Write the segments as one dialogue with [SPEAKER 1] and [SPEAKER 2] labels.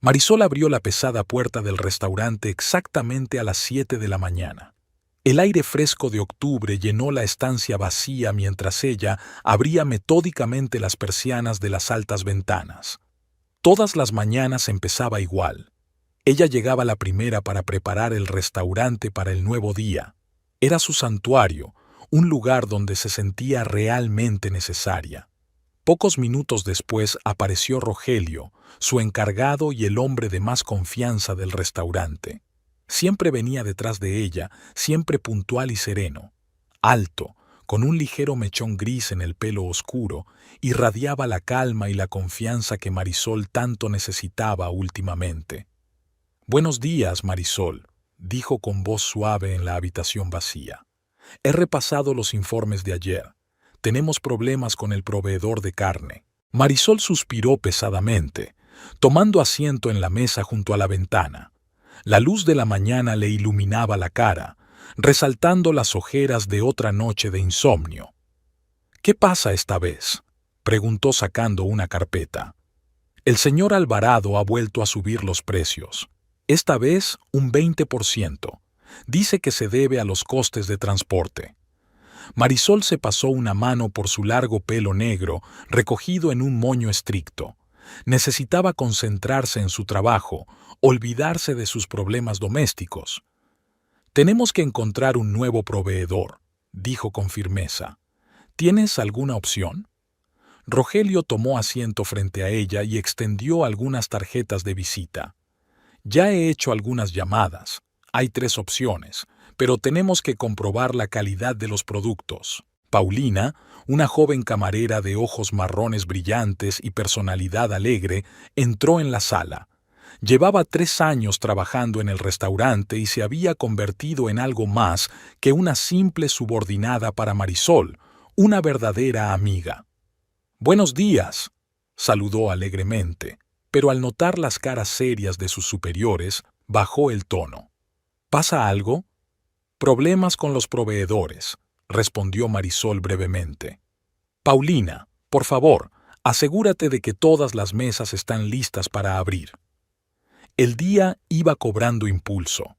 [SPEAKER 1] Marisol abrió la pesada puerta del restaurante exactamente a las 7 de la mañana. El aire fresco de octubre llenó la estancia vacía mientras ella abría metódicamente las persianas de las altas ventanas. Todas las mañanas empezaba igual. Ella llegaba la primera para preparar el restaurante para el nuevo día. Era su santuario, un lugar donde se sentía realmente necesaria. Pocos minutos después apareció Rogelio, su encargado y el hombre de más confianza del restaurante. Siempre venía detrás de ella, siempre puntual y sereno. Alto, con un ligero mechón gris en el pelo oscuro, irradiaba la calma y la confianza que Marisol tanto necesitaba últimamente. «Buenos días, Marisol», dijo con voz suave en la habitación vacía. «He repasado los informes de ayer. Tenemos problemas con el proveedor de carne». Marisol suspiró pesadamente, tomando asiento en la mesa junto a la ventana. La luz de la mañana le iluminaba la cara, resaltando las ojeras de otra noche de insomnio. «¿Qué pasa esta vez?», preguntó sacando una carpeta. «El señor Alvarado ha vuelto a subir los precios. Esta vez un 20%. Dice que se debe a los costes de transporte». Marisol se pasó una mano por su largo pelo negro, recogido en un moño estricto. Necesitaba concentrarse en su trabajo, olvidarse de sus problemas domésticos. «Tenemos que encontrar un nuevo proveedor», dijo con firmeza. «¿Tienes alguna opción?». Rogelio tomó asiento frente a ella y extendió algunas tarjetas de visita. «Ya he hecho algunas llamadas. Hay 3 opciones, pero tenemos que comprobar la calidad de los productos». Paulina, una joven camarera de ojos marrones brillantes y personalidad alegre, entró en la sala. Llevaba 3 años trabajando en el restaurante y se había convertido en algo más que una simple subordinada para Marisol, una verdadera amiga. «Buenos días», saludó alegremente, pero al notar las caras serias de sus superiores, bajó el tono. «¿Pasa algo?». «Problemas con los proveedores», respondió Marisol brevemente. «Paulina, por favor, asegúrate de que todas las mesas están listas para abrir». El día iba cobrando impulso.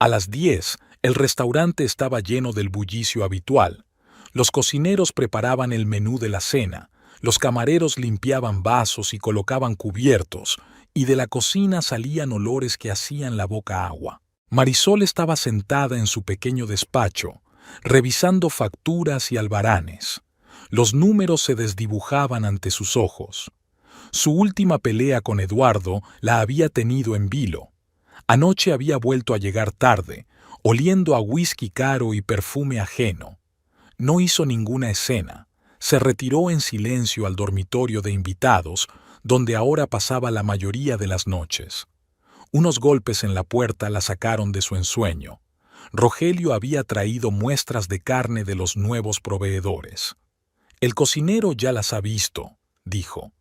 [SPEAKER 1] A las 10, el restaurante estaba lleno del bullicio habitual. Los cocineros preparaban el menú de la cena, los camareros limpiaban vasos y colocaban cubiertos, y de la cocina salían olores que hacían la boca agua. Marisol estaba sentada en su pequeño despacho, revisando facturas y albaranes. Los números se desdibujaban ante sus ojos. Su última pelea con Eduardo la había tenido en vilo. Anoche había vuelto a llegar tarde, oliendo a whisky caro y perfume ajeno. No hizo ninguna escena. Se retiró en silencio al dormitorio de invitados, donde ahora pasaba la mayoría de las noches. Unos golpes en la puerta la sacaron de su ensueño. Rogelio había traído muestras de carne de los nuevos proveedores. «El cocinero ya las ha visto», dijo.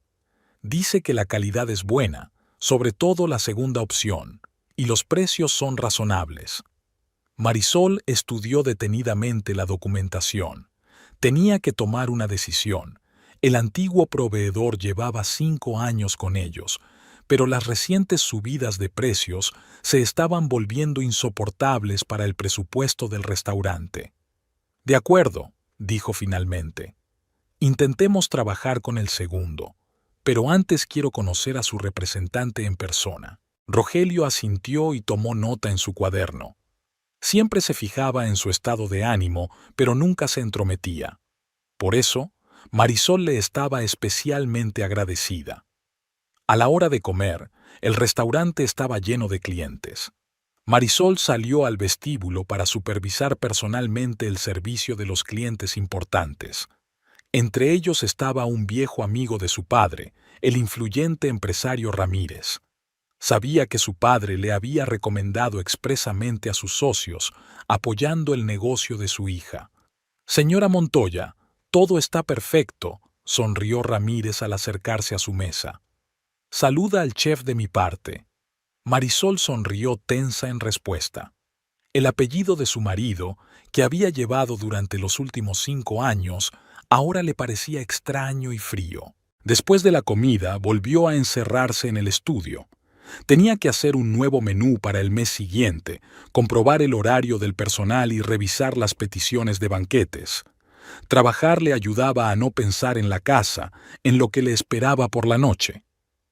[SPEAKER 1] «Dice que la calidad es buena, sobre todo la segunda opción, y los precios son razonables». Marisol estudió detenidamente la documentación. Tenía que tomar una decisión. El antiguo proveedor llevaba 5 años con ellos, pero las recientes subidas de precios se estaban volviendo insoportables para el presupuesto del restaurante. «De acuerdo», dijo finalmente. «Intentemos trabajar con el segundo, pero antes quiero conocer a su representante en persona». Rogelio asintió y tomó nota en su cuaderno. Siempre se fijaba en su estado de ánimo, pero nunca se entrometía. Por eso, Marisol le estaba especialmente agradecida. A la hora de comer, el restaurante estaba lleno de clientes. Marisol salió al vestíbulo para supervisar personalmente el servicio de los clientes importantes. Entre ellos estaba un viejo amigo de su padre, el influyente empresario Ramírez. Sabía que su padre le había recomendado expresamente a sus socios, apoyando el negocio de su hija. «Señora Montoya, todo está perfecto», sonrió Ramírez al acercarse a su mesa. «Saluda al chef de mi parte». Marisol sonrió tensa en respuesta. El apellido de su marido, que había llevado durante los últimos 5 años, ahora le parecía extraño y frío. Después de la comida, volvió a encerrarse en el estudio. Tenía que hacer un nuevo menú para el mes siguiente, comprobar el horario del personal y revisar las peticiones de banquetes. Trabajar le ayudaba a no pensar en la casa, en lo que le esperaba por la noche.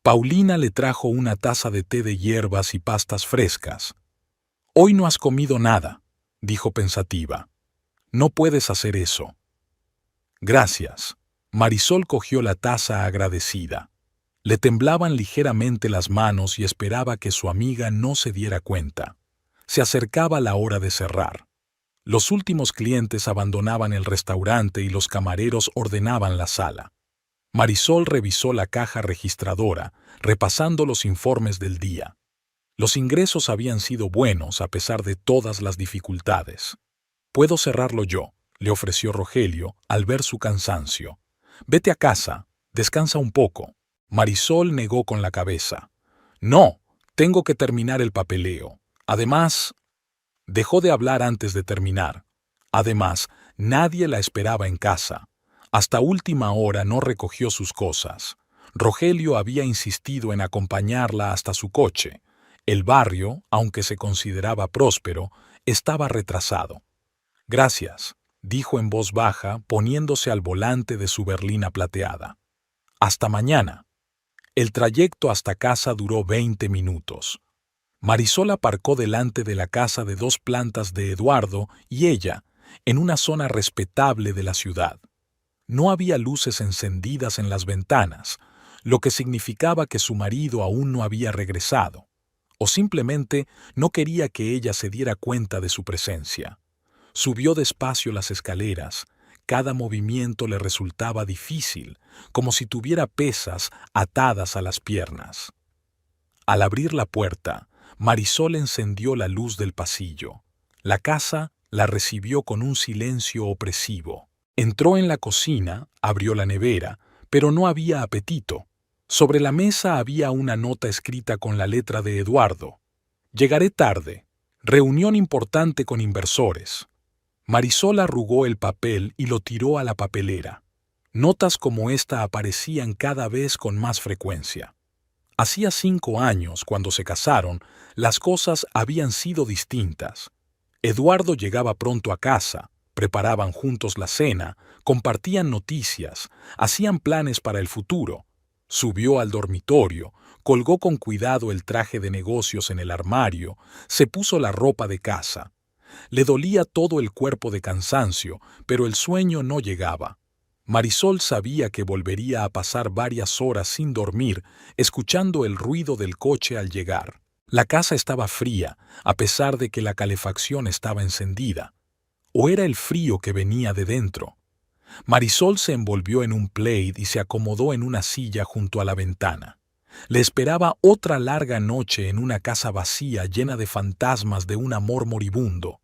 [SPEAKER 1] Paulina le trajo una taza de té de hierbas y pastas frescas. «Hoy no has comido nada», dijo pensativa. «No puedes hacer eso». «Gracias». Marisol cogió la taza agradecida. Le temblaban ligeramente las manos y esperaba que su amiga no se diera cuenta. Se acercaba la hora de cerrar. Los últimos clientes abandonaban el restaurante y los camareros ordenaban la sala. Marisol revisó la caja registradora, repasando los informes del día. Los ingresos habían sido buenos a pesar de todas las dificultades. «Puedo cerrarlo yo», le ofreció Rogelio al ver su cansancio. «Vete a casa, descansa un poco». Marisol negó con la cabeza. «No, tengo que terminar el papeleo. Además...» Dejó de hablar antes de terminar. Además, nadie la esperaba en casa. Hasta última hora no recogió sus cosas. Rogelio había insistido en acompañarla hasta su coche. El barrio, aunque se consideraba próspero, estaba retrasado. «Gracias», dijo en voz baja, poniéndose al volante de su berlina plateada. «Hasta mañana». El trayecto hasta casa duró 20 minutos. Marisol aparcó delante de la casa de 2 plantas de Eduardo y ella, en una zona respetable de la ciudad. No había luces encendidas en las ventanas, lo que significaba que su marido aún no había regresado, o simplemente no quería que ella se diera cuenta de su presencia. Subió despacio las escaleras. Cada movimiento le resultaba difícil, como si tuviera pesas atadas a las piernas. Al abrir la puerta, Marisol encendió la luz del pasillo. La casa la recibió con un silencio opresivo. Entró en la cocina, abrió la nevera, pero no había apetito. Sobre la mesa había una nota escrita con la letra de Eduardo. «Llegaré tarde. Reunión importante con inversores». Marisol arrugó el papel y lo tiró a la papelera. Notas como esta aparecían cada vez con más frecuencia. Hacía 5 años, cuando se casaron, las cosas habían sido distintas. Eduardo llegaba pronto a casa, preparaban juntos la cena, compartían noticias, hacían planes para el futuro. Subió al dormitorio, colgó con cuidado el traje de negocios en el armario, se puso la ropa de casa. Le dolía todo el cuerpo de cansancio, pero el sueño no llegaba. Marisol sabía que volvería a pasar varias horas sin dormir, escuchando el ruido del coche al llegar. La casa estaba fría, a pesar de que la calefacción estaba encendida. ¿O era el frío que venía de dentro? Marisol se envolvió en un plaid y se acomodó en una silla junto a la ventana. Le esperaba otra larga noche en una casa vacía llena de fantasmas de un amor moribundo.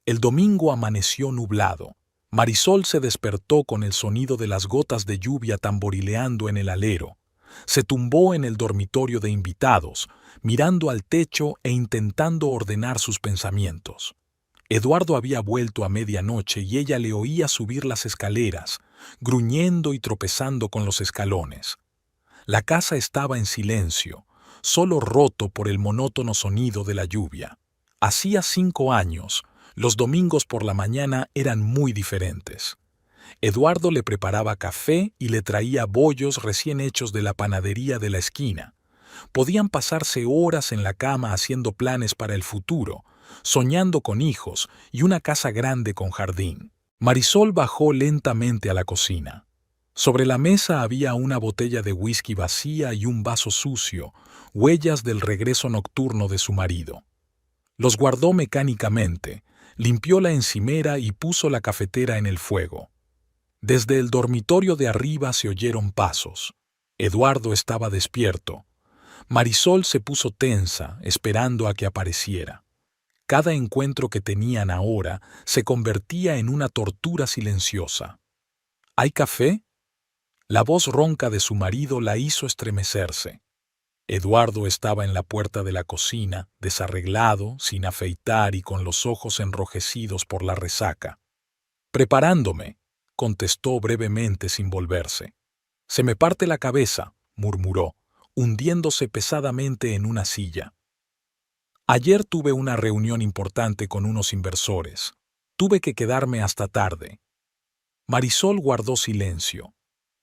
[SPEAKER 1] El domingo amaneció nublado. Marisol se despertó con el sonido de las gotas de lluvia tamborileando en el alero. Se tumbó en el dormitorio de invitados, mirando al techo e intentando ordenar sus pensamientos. Eduardo había vuelto a medianoche y ella le oía subir las escaleras, gruñendo y tropezando con los escalones. La casa estaba en silencio, solo roto por el monótono sonido de la lluvia. Hacía 5 años, los domingos por la mañana eran muy diferentes. Eduardo le preparaba café y le traía bollos recién hechos de la panadería de la esquina. Podían pasarse horas en la cama haciendo planes para el futuro, soñando con hijos y una casa grande con jardín. Marisol bajó lentamente a la cocina. Sobre la mesa había una botella de whisky vacía y un vaso sucio, huellas del regreso nocturno de su marido. Los guardó mecánicamente, limpió la encimera y puso la cafetera en el fuego. Desde el dormitorio de arriba se oyeron pasos. Eduardo estaba despierto. Marisol se puso tensa, esperando a que apareciera. Cada encuentro que tenían ahora se convertía en una tortura silenciosa. ¿Hay café? La voz ronca de su marido la hizo estremecerse. Eduardo estaba en la puerta de la cocina, desarreglado, sin afeitar y con los ojos enrojecidos por la resaca. «Preparándome», contestó brevemente sin volverse. «Se me parte la cabeza», murmuró, hundiéndose pesadamente en una silla. Ayer tuve una reunión importante con unos inversores. Tuve que quedarme hasta tarde. Marisol guardó silencio.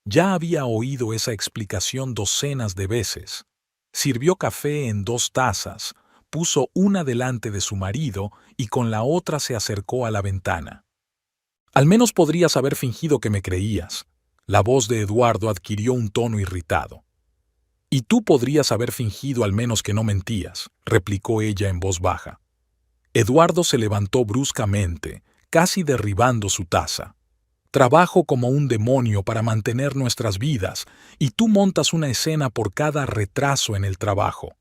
[SPEAKER 1] Ya había oído esa explicación docenas de veces. Sirvió café en 2 tazas, puso una delante de su marido y con la otra se acercó a la ventana. Al menos podrías haber fingido que me creías. La voz de Eduardo adquirió un tono irritado. Y tú podrías haber fingido al menos que no mentías, replicó ella en voz baja. Eduardo se levantó bruscamente, casi derribando su taza. Trabajo como un demonio para mantener nuestras vidas, y tú montas una escena por cada retraso en el trabajo.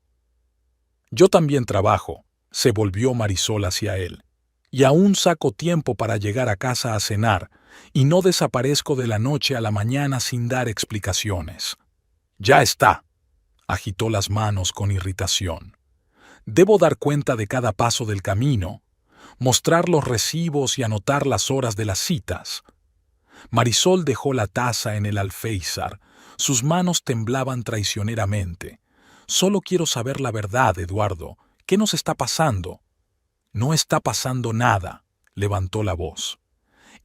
[SPEAKER 1] Yo también trabajo, se volvió Marisol hacia él. Y aún saco tiempo para llegar a casa a cenar, y no desaparezco de la noche a la mañana sin dar explicaciones. Ya está, agitó las manos con irritación. Debo dar cuenta de cada paso del camino, mostrar los recibos y anotar las horas de las citas. Marisol dejó la taza en el alféizar. Sus manos temblaban traicioneramente. Solo quiero saber la verdad, Eduardo. ¿Qué nos está pasando? No está pasando nada, levantó la voz.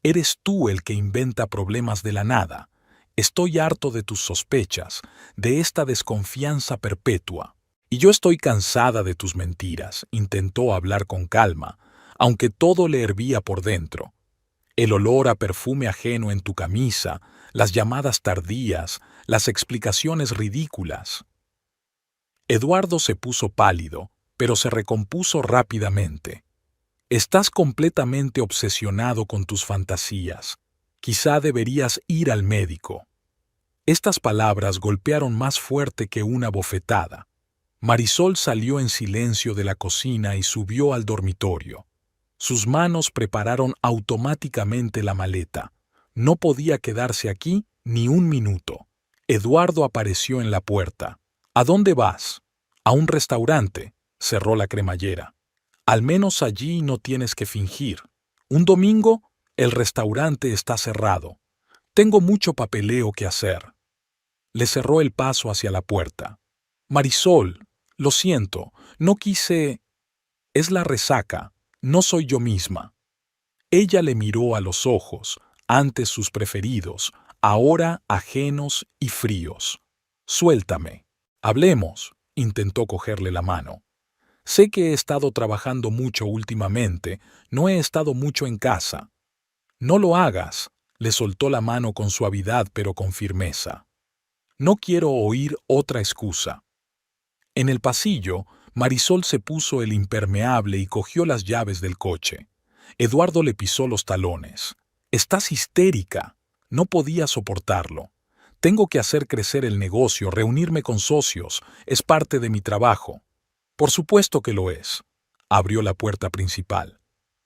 [SPEAKER 1] Eres tú el que inventa problemas de la nada. Estoy harto de tus sospechas, de esta desconfianza perpetua. Y yo estoy cansada de tus mentiras, intentó hablar con calma, aunque todo le hervía por dentro. El olor a perfume ajeno en tu camisa, las llamadas tardías, las explicaciones ridículas. Eduardo se puso pálido, pero se recompuso rápidamente. Estás completamente obsesionado con tus fantasías. Quizá deberías ir al médico. Estas palabras golpearon más fuerte que una bofetada. Marisol salió en silencio de la cocina y subió al dormitorio. Sus manos prepararon automáticamente la maleta. No podía quedarse aquí ni un minuto. Eduardo apareció en la puerta. ¿A dónde vas? A un restaurante, cerró la cremallera. Al menos allí no tienes que fingir. Un domingo, el restaurante está cerrado. Tengo mucho papeleo que hacer. Le cerró el paso hacia la puerta. Marisol, lo siento, no quise... Es la resaca, no soy yo misma. Ella le miró a los ojos, antes sus preferidos, ahora ajenos y fríos. Suéltame. Hablemos, intentó cogerle la mano. Sé que he estado trabajando mucho últimamente, no he estado mucho en casa. No lo hagas, le soltó la mano con suavidad pero con firmeza. No quiero oír otra excusa. En el pasillo, Marisol se puso el impermeable y cogió las llaves del coche. Eduardo le pisó los talones. Estás histérica. No podía soportarlo. Tengo que hacer crecer el negocio, reunirme con socios. Es parte de mi trabajo. Por supuesto que lo es. Abrió la puerta principal.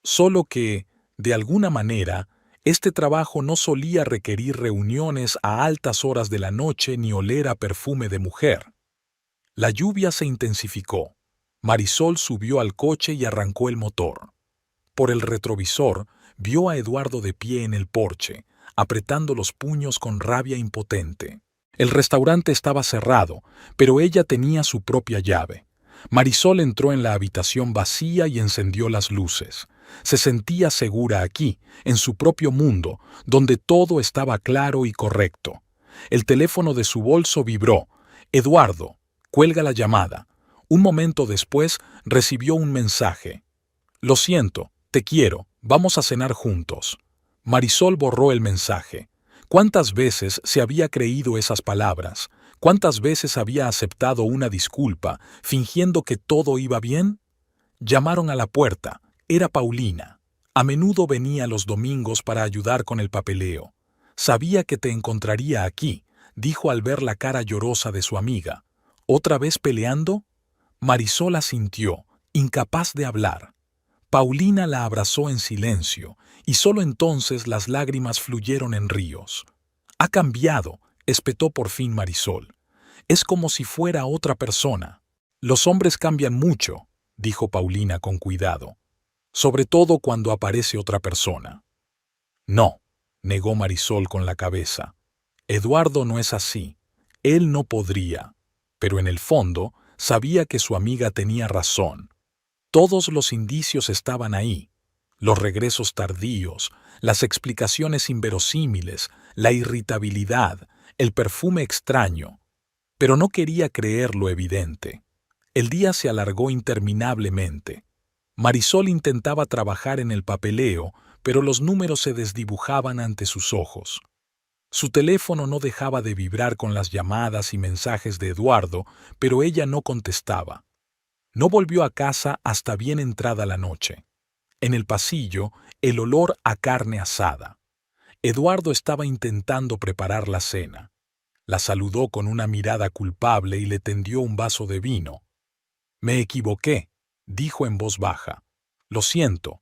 [SPEAKER 1] Solo que, de alguna manera, este trabajo no solía requerir reuniones a altas horas de la noche ni oler a perfume de mujer. La lluvia se intensificó. Marisol subió al coche y arrancó el motor. Por el retrovisor, vio a Eduardo de pie en el porche, apretando los puños con rabia impotente. El restaurante estaba cerrado, pero ella tenía su propia llave. Marisol entró en la habitación vacía y encendió las luces. Se sentía segura aquí, en su propio mundo, donde todo estaba claro y correcto. El teléfono de su bolso vibró. Eduardo, cuelga la llamada. Un momento después recibió un mensaje. Lo siento, te quiero, vamos a cenar juntos. Marisol borró el mensaje. ¿Cuántas veces se había creído esas palabras? ¿Cuántas veces había aceptado una disculpa, fingiendo que todo iba bien? Llamaron a la puerta. Era Paulina. A menudo venía los domingos para ayudar con el papeleo. Sabía que te encontraría aquí, dijo al ver la cara llorosa de su amiga. ¿Otra vez peleando? Marisol asintió, incapaz de hablar. Paulina la abrazó en silencio, y solo entonces las lágrimas fluyeron en ríos. Ha cambiado, espetó por fin Marisol. Es como si fuera otra persona. Los hombres cambian mucho, dijo Paulina con cuidado, sobre todo cuando aparece otra persona. No, negó Marisol con la cabeza. Eduardo no es así. Él no podría. pero en el fondo sabía que su amiga tenía razón. Todos los indicios estaban ahí: los regresos tardíos, las explicaciones inverosímiles, la irritabilidad, el perfume extraño. Pero no quería creer lo evidente. El día se alargó interminablemente. Marisol intentaba trabajar en el papeleo, pero los números se desdibujaban ante sus ojos. Su teléfono no dejaba de vibrar con las llamadas y mensajes de Eduardo, pero ella no contestaba. No volvió a casa hasta bien entrada la noche. En el pasillo, el olor a carne asada. Eduardo estaba intentando preparar la cena. La saludó con una mirada culpable y le tendió un vaso de vino. «Me equivoqué», dijo en voz baja. «Lo siento».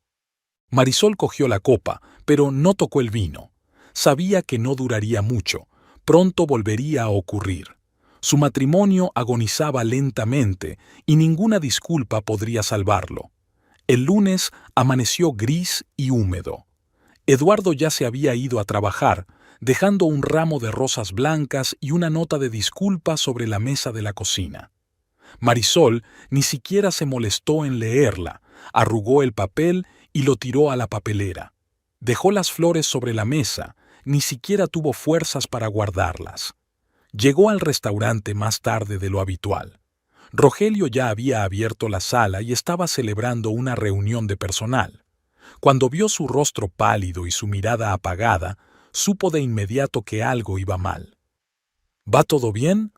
[SPEAKER 1] Marisol cogió la copa, pero no tocó el vino. Sabía que no duraría mucho. Pronto volvería a ocurrir. Su matrimonio agonizaba lentamente y ninguna disculpa podría salvarlo. El lunes amaneció gris y húmedo. Eduardo ya se había ido a trabajar, dejando un ramo de rosas blancas y una nota de disculpa sobre la mesa de la cocina. Marisol ni siquiera se molestó en leerla, arrugó el papel y lo tiró a la papelera. Dejó las flores sobre la mesa, ni siquiera tuvo fuerzas para guardarlas. Llegó al restaurante más tarde de lo habitual. Rogelio ya había abierto la sala y estaba celebrando una reunión de personal. Cuando vio su rostro pálido y su mirada apagada, supo de inmediato que algo iba mal. «¿Va todo bien?»,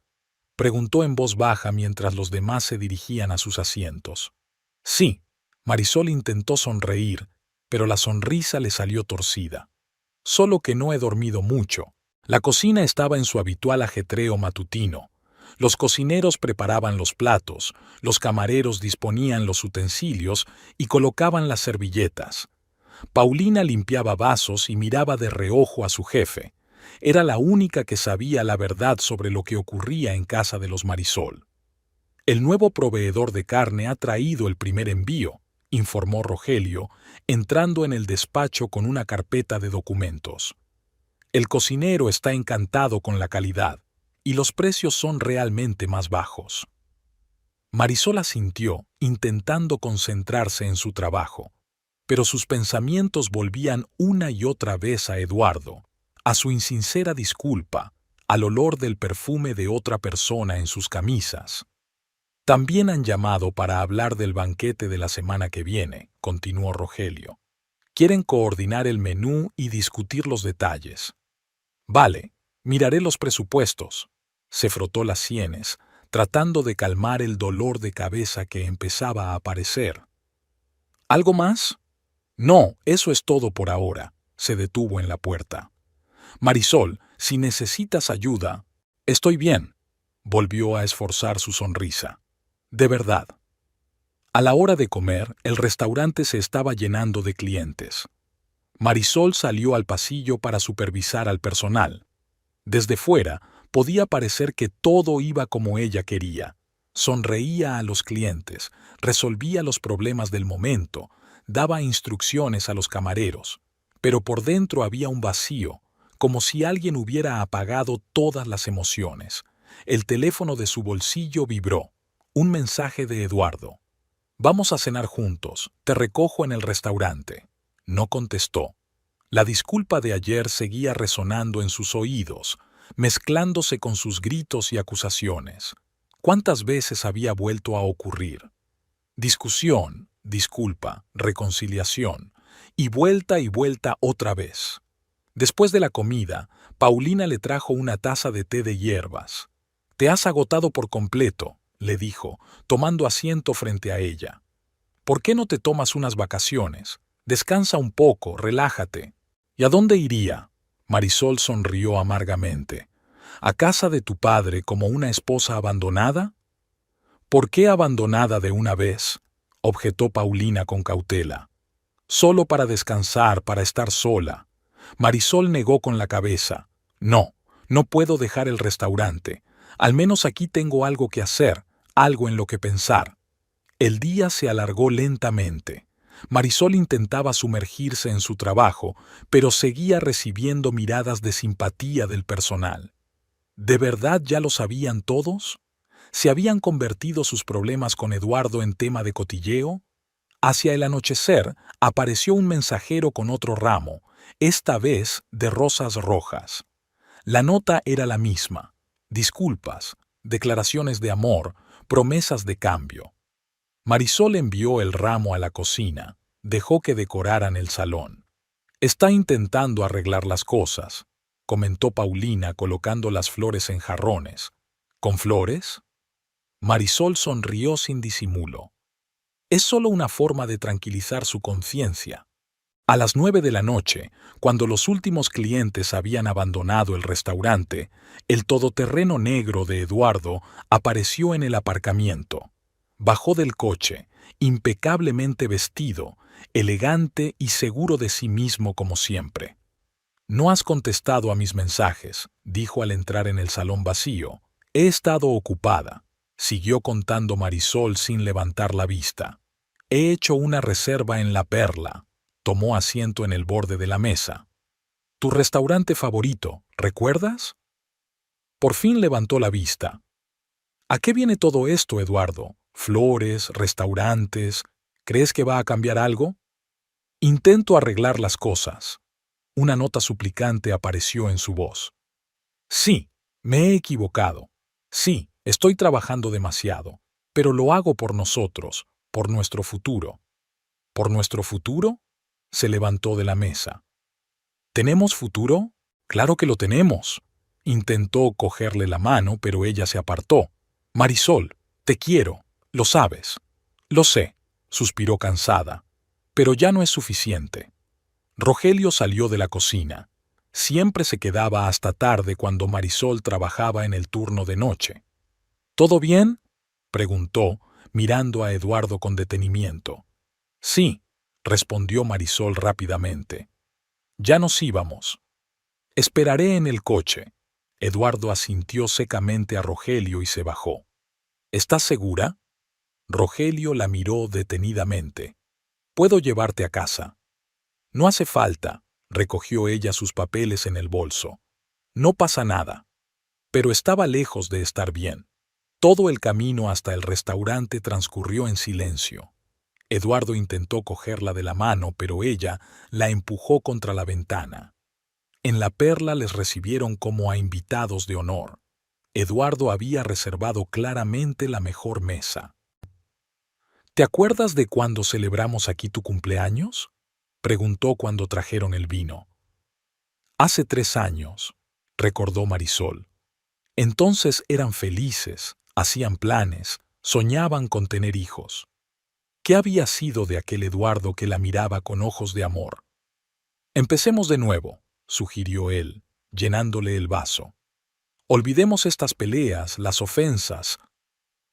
[SPEAKER 1] preguntó en voz baja mientras los demás se dirigían a sus asientos. «Sí». Marisol intentó sonreír, pero la sonrisa le salió torcida. «Solo que no he dormido mucho». La cocina estaba en su habitual ajetreo matutino. Los cocineros preparaban los platos, los camareros disponían los utensilios y colocaban las servilletas. Paulina limpiaba vasos y miraba de reojo a su jefe. Era la única que sabía la verdad sobre lo que ocurría en casa de los Marisol. «El nuevo proveedor de carne ha traído el primer envío», informó Rogelio, entrando en el despacho con una carpeta de documentos. «El cocinero está encantado con la calidad, y los precios son realmente más bajos». Marisol asintió, intentando concentrarse en su trabajo, pero sus pensamientos volvían una y otra vez a Eduardo, a su insincera disculpa, al olor del perfume de otra persona en sus camisas. «También han llamado para hablar del banquete de la semana que viene», continuó Rogelio. «Quieren coordinar el menú y discutir los detalles». «Vale, miraré los presupuestos». Se frotó las sienes, tratando de calmar el dolor de cabeza que empezaba a aparecer. «¿Algo más?» «No, eso es todo por ahora», se detuvo en la puerta. «Marisol, si necesitas ayuda...» «Estoy bien», volvió a esforzar su sonrisa. «De verdad». A la hora de comer, el restaurante se estaba llenando de clientes. Marisol salió al pasillo para supervisar al personal. Desde fuera, podía parecer que todo iba como ella quería. Sonreía a los clientes, resolvía los problemas del momento, daba instrucciones a los camareros. Pero por dentro había un vacío, como si alguien hubiera apagado todas las emociones. El teléfono de su bolsillo vibró. Un mensaje de Eduardo. «Vamos a cenar juntos, te recojo en el restaurante». No contestó. La disculpa de ayer seguía resonando en sus oídos, mezclándose con sus gritos y acusaciones. ¿Cuántas veces había vuelto a ocurrir? Discusión, disculpa, reconciliación, y vuelta otra vez. Después de la comida, Paulina le trajo una taza de té de hierbas. «Te has agotado por completo», le dijo, tomando asiento frente a ella. «¿Por qué no te tomas unas vacaciones? Descansa un poco, relájate». «¿Y a dónde iría?». Marisol sonrió amargamente. «¿A casa de tu padre como una esposa abandonada?». «¿Por qué abandonada de una vez?», objetó Paulina con cautela. «Solo para descansar, para estar sola». Marisol negó con la cabeza. «No, no puedo dejar el restaurante. Al menos aquí tengo algo que hacer, algo en lo que pensar». El día se alargó lentamente. Marisol intentaba sumergirse en su trabajo, pero seguía recibiendo miradas de simpatía del personal. ¿De verdad ya lo sabían todos? ¿Se habían convertido sus problemas con Eduardo en tema de cotilleo? Hacia el anochecer apareció un mensajero con otro ramo, esta vez de rosas rojas. La nota era la misma: disculpas, declaraciones de amor, promesas de cambio. Marisol envió el ramo a la cocina, dejó que decoraran el salón. Está intentando arreglar las cosas, comentó Paulina colocando las flores en jarrones. ¿Con flores? Marisol sonrió sin disimulo. Es solo una forma de tranquilizar su conciencia. A las 9 de la noche, cuando los últimos clientes habían abandonado el restaurante, el todoterreno negro de Eduardo apareció en el aparcamiento. Bajó del coche, impecablemente vestido, elegante y seguro de sí mismo como siempre. «No has contestado a mis mensajes», dijo al entrar en el salón vacío. «He estado ocupada», siguió contando Marisol sin levantar la vista. «He hecho una reserva en La Perla». Tomó asiento en el borde de la mesa. «Tu restaurante favorito, ¿recuerdas?». Por fin levantó la vista. «¿A qué viene todo esto, Eduardo? Flores, restaurantes. ¿Crees que va a cambiar algo?». «Intento arreglar las cosas». Una nota suplicante apareció en su voz. «Sí, me he equivocado. Sí, estoy trabajando demasiado. Pero lo hago por nosotros, por nuestro futuro». «¿Por nuestro futuro?». Se levantó de la mesa. ¿Tenemos futuro? Claro que lo tenemos. Intentó cogerle la mano, pero ella se apartó. «Marisol, te quiero, lo sabes». «Lo sé», suspiró cansada. «Pero ya no es suficiente». Rogelio salió de la cocina. Siempre se quedaba hasta tarde cuando Marisol trabajaba en el turno de noche. «¿Todo bien?», preguntó, mirando a Eduardo con detenimiento. «Sí», respondió Marisol rápidamente. «Ya nos íbamos». «Esperaré en el coche». Eduardo asintió secamente a Rogelio y se bajó. «¿Estás segura?». Rogelio la miró detenidamente. «Puedo llevarte a casa». «No hace falta», recogió ella sus papeles en el bolso. «No pasa nada». Pero estaba lejos de estar bien. Todo el camino hasta el restaurante transcurrió en silencio. Eduardo intentó cogerla de la mano, pero ella la empujó contra la ventana. En La Perla les recibieron como a invitados de honor. Eduardo había reservado claramente la mejor mesa. «¿Te acuerdas de cuando celebramos aquí tu cumpleaños?», preguntó cuando trajeron el vino. «Hace 3 años», recordó Marisol. «Entonces eran felices, hacían planes, soñaban con tener hijos». ¿Qué había sido de aquel Eduardo que la miraba con ojos de amor? «Empecemos de nuevo», sugirió él, llenándole el vaso. «Olvidemos estas peleas, las ofensas».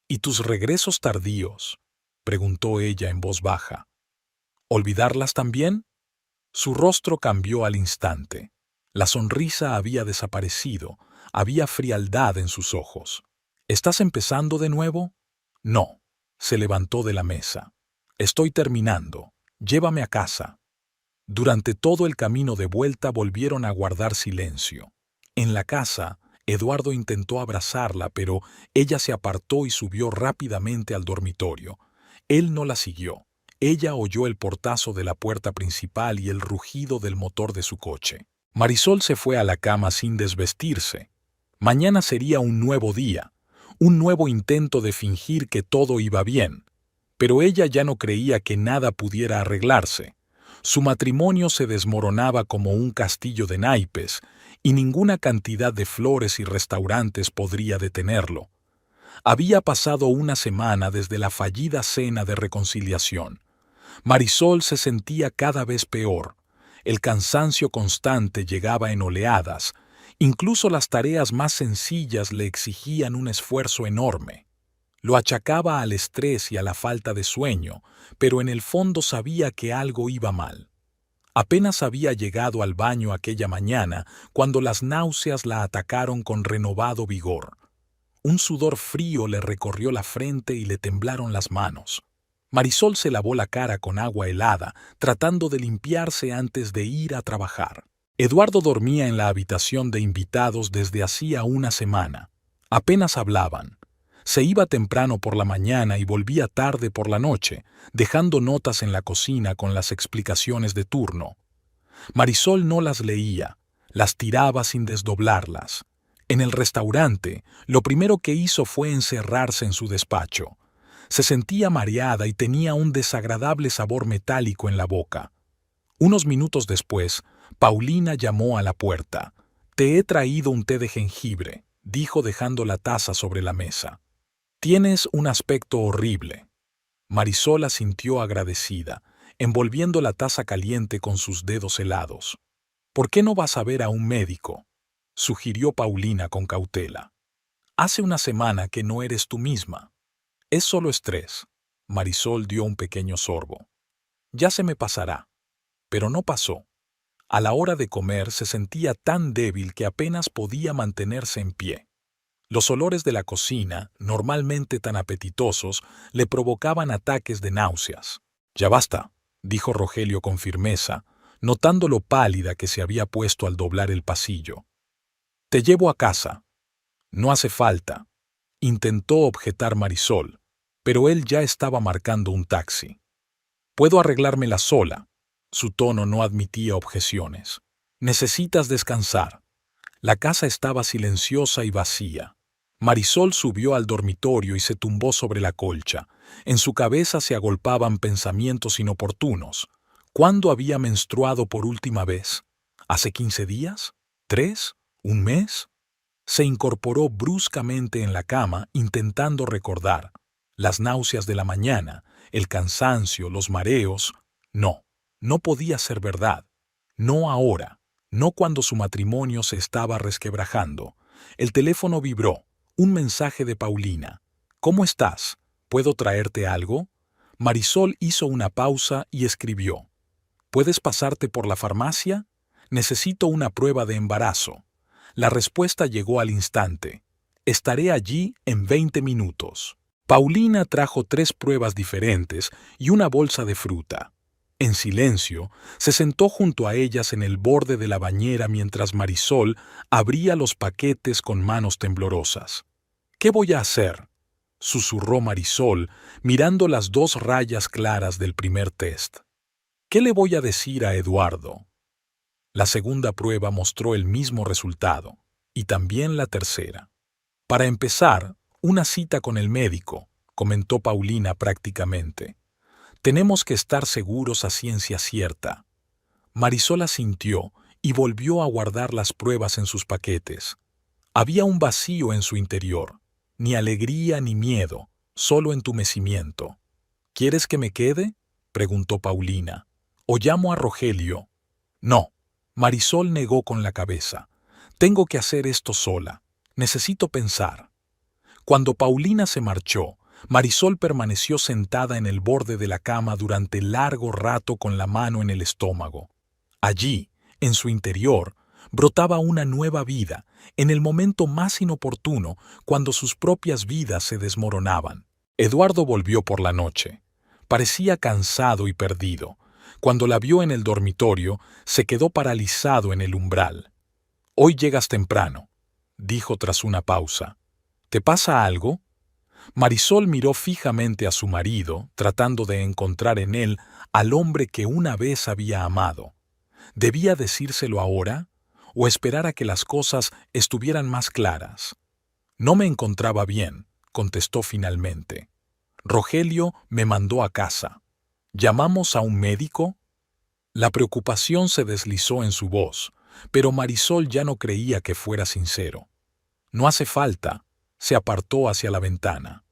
[SPEAKER 1] «¿Y tus regresos tardíos?», preguntó ella en voz baja. «¿Olvidarlas también?». Su rostro cambió al instante. La sonrisa había desaparecido, había frialdad en sus ojos. «¿Estás empezando de nuevo?». «No», se levantó de la mesa. «Estoy terminando. Llévame a casa». Durante todo el camino de vuelta volvieron a guardar silencio. En la casa, Eduardo intentó abrazarla, pero ella se apartó y subió rápidamente al dormitorio. Él no la siguió. Ella oyó el portazo de la puerta principal y el rugido del motor de su coche. Marisol se fue a la cama sin desvestirse. Mañana sería un nuevo día, un nuevo intento de fingir que todo iba bien. Pero ella ya no creía que nada pudiera arreglarse. Su matrimonio se desmoronaba como un castillo de naipes, y ninguna cantidad de flores y restaurantes podría detenerlo. Había pasado una semana desde la fallida cena de reconciliación. Marisol se sentía cada vez peor. El cansancio constante llegaba en oleadas. Incluso las tareas más sencillas le exigían un esfuerzo enorme. Lo achacaba al estrés y a la falta de sueño, pero en el fondo sabía que algo iba mal. Apenas había llegado al baño aquella mañana cuando las náuseas la atacaron con renovado vigor. Un sudor frío le recorrió la frente y le temblaron las manos. Marisol se lavó la cara con agua helada, tratando de limpiarse antes de ir a trabajar. Eduardo dormía en la habitación de invitados desde hacía una semana. Apenas hablaban. Se iba temprano por la mañana y volvía tarde por la noche, dejando notas en la cocina con las explicaciones de turno. Marisol no las leía, las tiraba sin desdoblarlas. En el restaurante, lo primero que hizo fue encerrarse en su despacho. Se sentía mareada y tenía un desagradable sabor metálico en la boca. Unos minutos después, Paulina llamó a la puerta. «Te he traído un té de jengibre», dijo dejando la taza sobre la mesa. «Tienes un aspecto horrible». Marisol asintió agradecida, envolviendo la taza caliente con sus dedos helados. «¿Por qué no vas a ver a un médico?», sugirió Paulina con cautela. «Hace una semana que no eres tú misma». «Es solo estrés». Marisol dio un pequeño sorbo. «Ya se me pasará». Pero no pasó. A la hora de comer se sentía tan débil que apenas podía mantenerse en pie. Los olores de la cocina, normalmente tan apetitosos, le provocaban ataques de náuseas. «Ya basta», dijo Rogelio con firmeza, notando lo pálida que se había puesto al doblar el pasillo. «Te llevo a casa». «No hace falta», intentó objetar Marisol, pero él ya estaba marcando un taxi. «Puedo arreglármela sola». Su tono no admitía objeciones. «Necesitas descansar». La casa estaba silenciosa y vacía. Marisol subió al dormitorio y se tumbó sobre la colcha. En su cabeza se agolpaban pensamientos inoportunos. ¿Cuándo había menstruado por última vez? ¿Hace 15 días? ¿3? ¿Un mes? Se incorporó bruscamente en la cama intentando recordar. Las náuseas de la mañana, el cansancio, los mareos. No, no podía ser verdad. No ahora, no cuando su matrimonio se estaba resquebrajando. El teléfono vibró. Un mensaje de Paulina. «¿Cómo estás? ¿Puedo traerte algo?» Marisol hizo una pausa y escribió. «¿Puedes pasarte por la farmacia? Necesito una prueba de embarazo». La respuesta llegó al instante. «Estaré allí en 20 minutos». Paulina trajo 3 pruebas diferentes y una bolsa de fruta. En silencio, se sentó junto a ellas en el borde de la bañera mientras Marisol abría los paquetes con manos temblorosas. «¿Qué voy a hacer?», susurró Marisol, mirando las 2 rayas claras del primer test. «¿Qué le voy a decir a Eduardo?». La segunda prueba mostró el mismo resultado, y también la tercera. «Para empezar, una cita con el médico», comentó Paulina prácticamente. «Tenemos que estar seguros a ciencia cierta». Marisol asintió y volvió a guardar las pruebas en sus paquetes. Había un vacío en su interior. Ni alegría ni miedo, solo entumecimiento. «¿Quieres que me quede?», preguntó Paulina. «¿O llamo a Rogelio?» «No». Marisol negó con la cabeza. «Tengo que hacer esto sola. Necesito pensar». Cuando Paulina se marchó, Marisol permaneció sentada en el borde de la cama durante largo rato con la mano en el estómago. Allí, en su interior, brotaba una nueva vida, en el momento más inoportuno, cuando sus propias vidas se desmoronaban. Eduardo volvió por la noche. Parecía cansado y perdido. Cuando la vio en el dormitorio, se quedó paralizado en el umbral. «Hoy llegas temprano», dijo tras una pausa. «¿Te pasa algo?». Marisol miró fijamente a su marido, tratando de encontrar en él al hombre que una vez había amado. ¿Debía decírselo ahora? ¿O esperar a que las cosas estuvieran más claras? «No me encontraba bien», contestó finalmente. «Rogelio me mandó a casa. ¿Llamamos a un médico?». La preocupación se deslizó en su voz, pero Marisol ya no creía que fuera sincero. «No hace falta», se apartó hacia la ventana.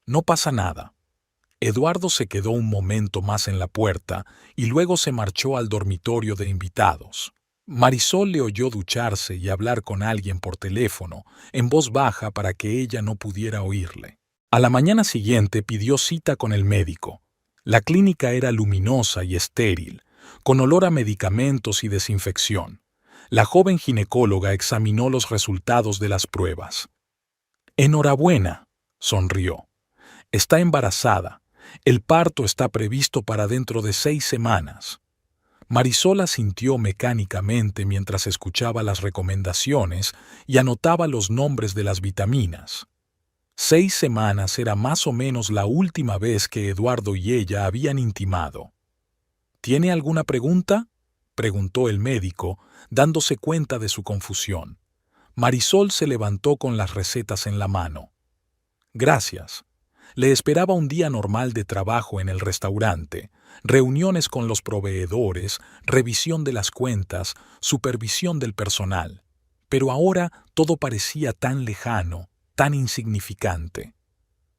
[SPEAKER 1] «No pasa nada». Eduardo se quedó un momento más en la puerta y luego se marchó al dormitorio de invitados. Marisol le oyó ducharse y hablar con alguien por teléfono, en voz baja para que ella no pudiera oírle. A la mañana siguiente pidió cita con el médico. La clínica era luminosa y estéril, con olor a medicamentos y desinfección. La joven ginecóloga examinó los resultados de las pruebas. «Enhorabuena», sonrió. «Está embarazada. El parto está previsto para dentro de 6 semanas». Marisol asintió mecánicamente mientras escuchaba las recomendaciones y anotaba los nombres de las vitaminas. 6 semanas era más o menos la última vez que Eduardo y ella habían intimado. ¿Tiene alguna pregunta?, preguntó el médico, dándose cuenta de su confusión. Marisol se levantó con las recetas en la mano. Gracias. Le esperaba un día normal de trabajo en el restaurante, reuniones con los proveedores, revisión de las cuentas, supervisión del personal. Pero ahora todo parecía tan lejano, tan insignificante.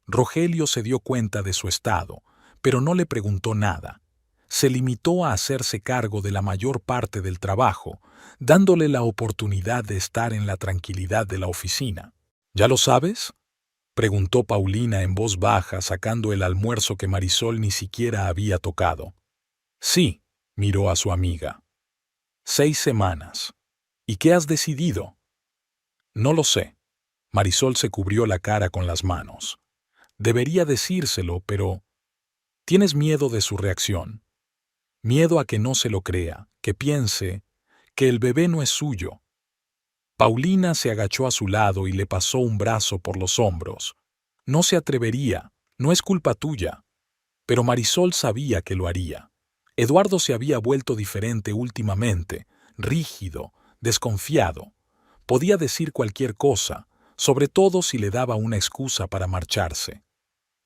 [SPEAKER 1] Rogelio se dio cuenta de su estado, pero no le preguntó nada. Se limitó a hacerse cargo de la mayor parte del trabajo, dándole la oportunidad de estar en la tranquilidad de la oficina. ¿Ya lo sabes?, preguntó Paulina en voz baja, sacando el almuerzo que Marisol ni siquiera había tocado. Sí, miró a su amiga. 6 semanas. ¿Y qué has decidido? No lo sé. Marisol se cubrió la cara con las manos. Debería decírselo, pero... ¿Tienes miedo de su reacción? Miedo a que no se lo crea, que piense que el bebé no es suyo. Paulina se agachó a su lado y le pasó un brazo por los hombros. No se atrevería, no es culpa tuya. Pero Marisol sabía que lo haría. Eduardo se había vuelto diferente últimamente, rígido, desconfiado. Podía decir cualquier cosa, sobre todo si le daba una excusa para marcharse.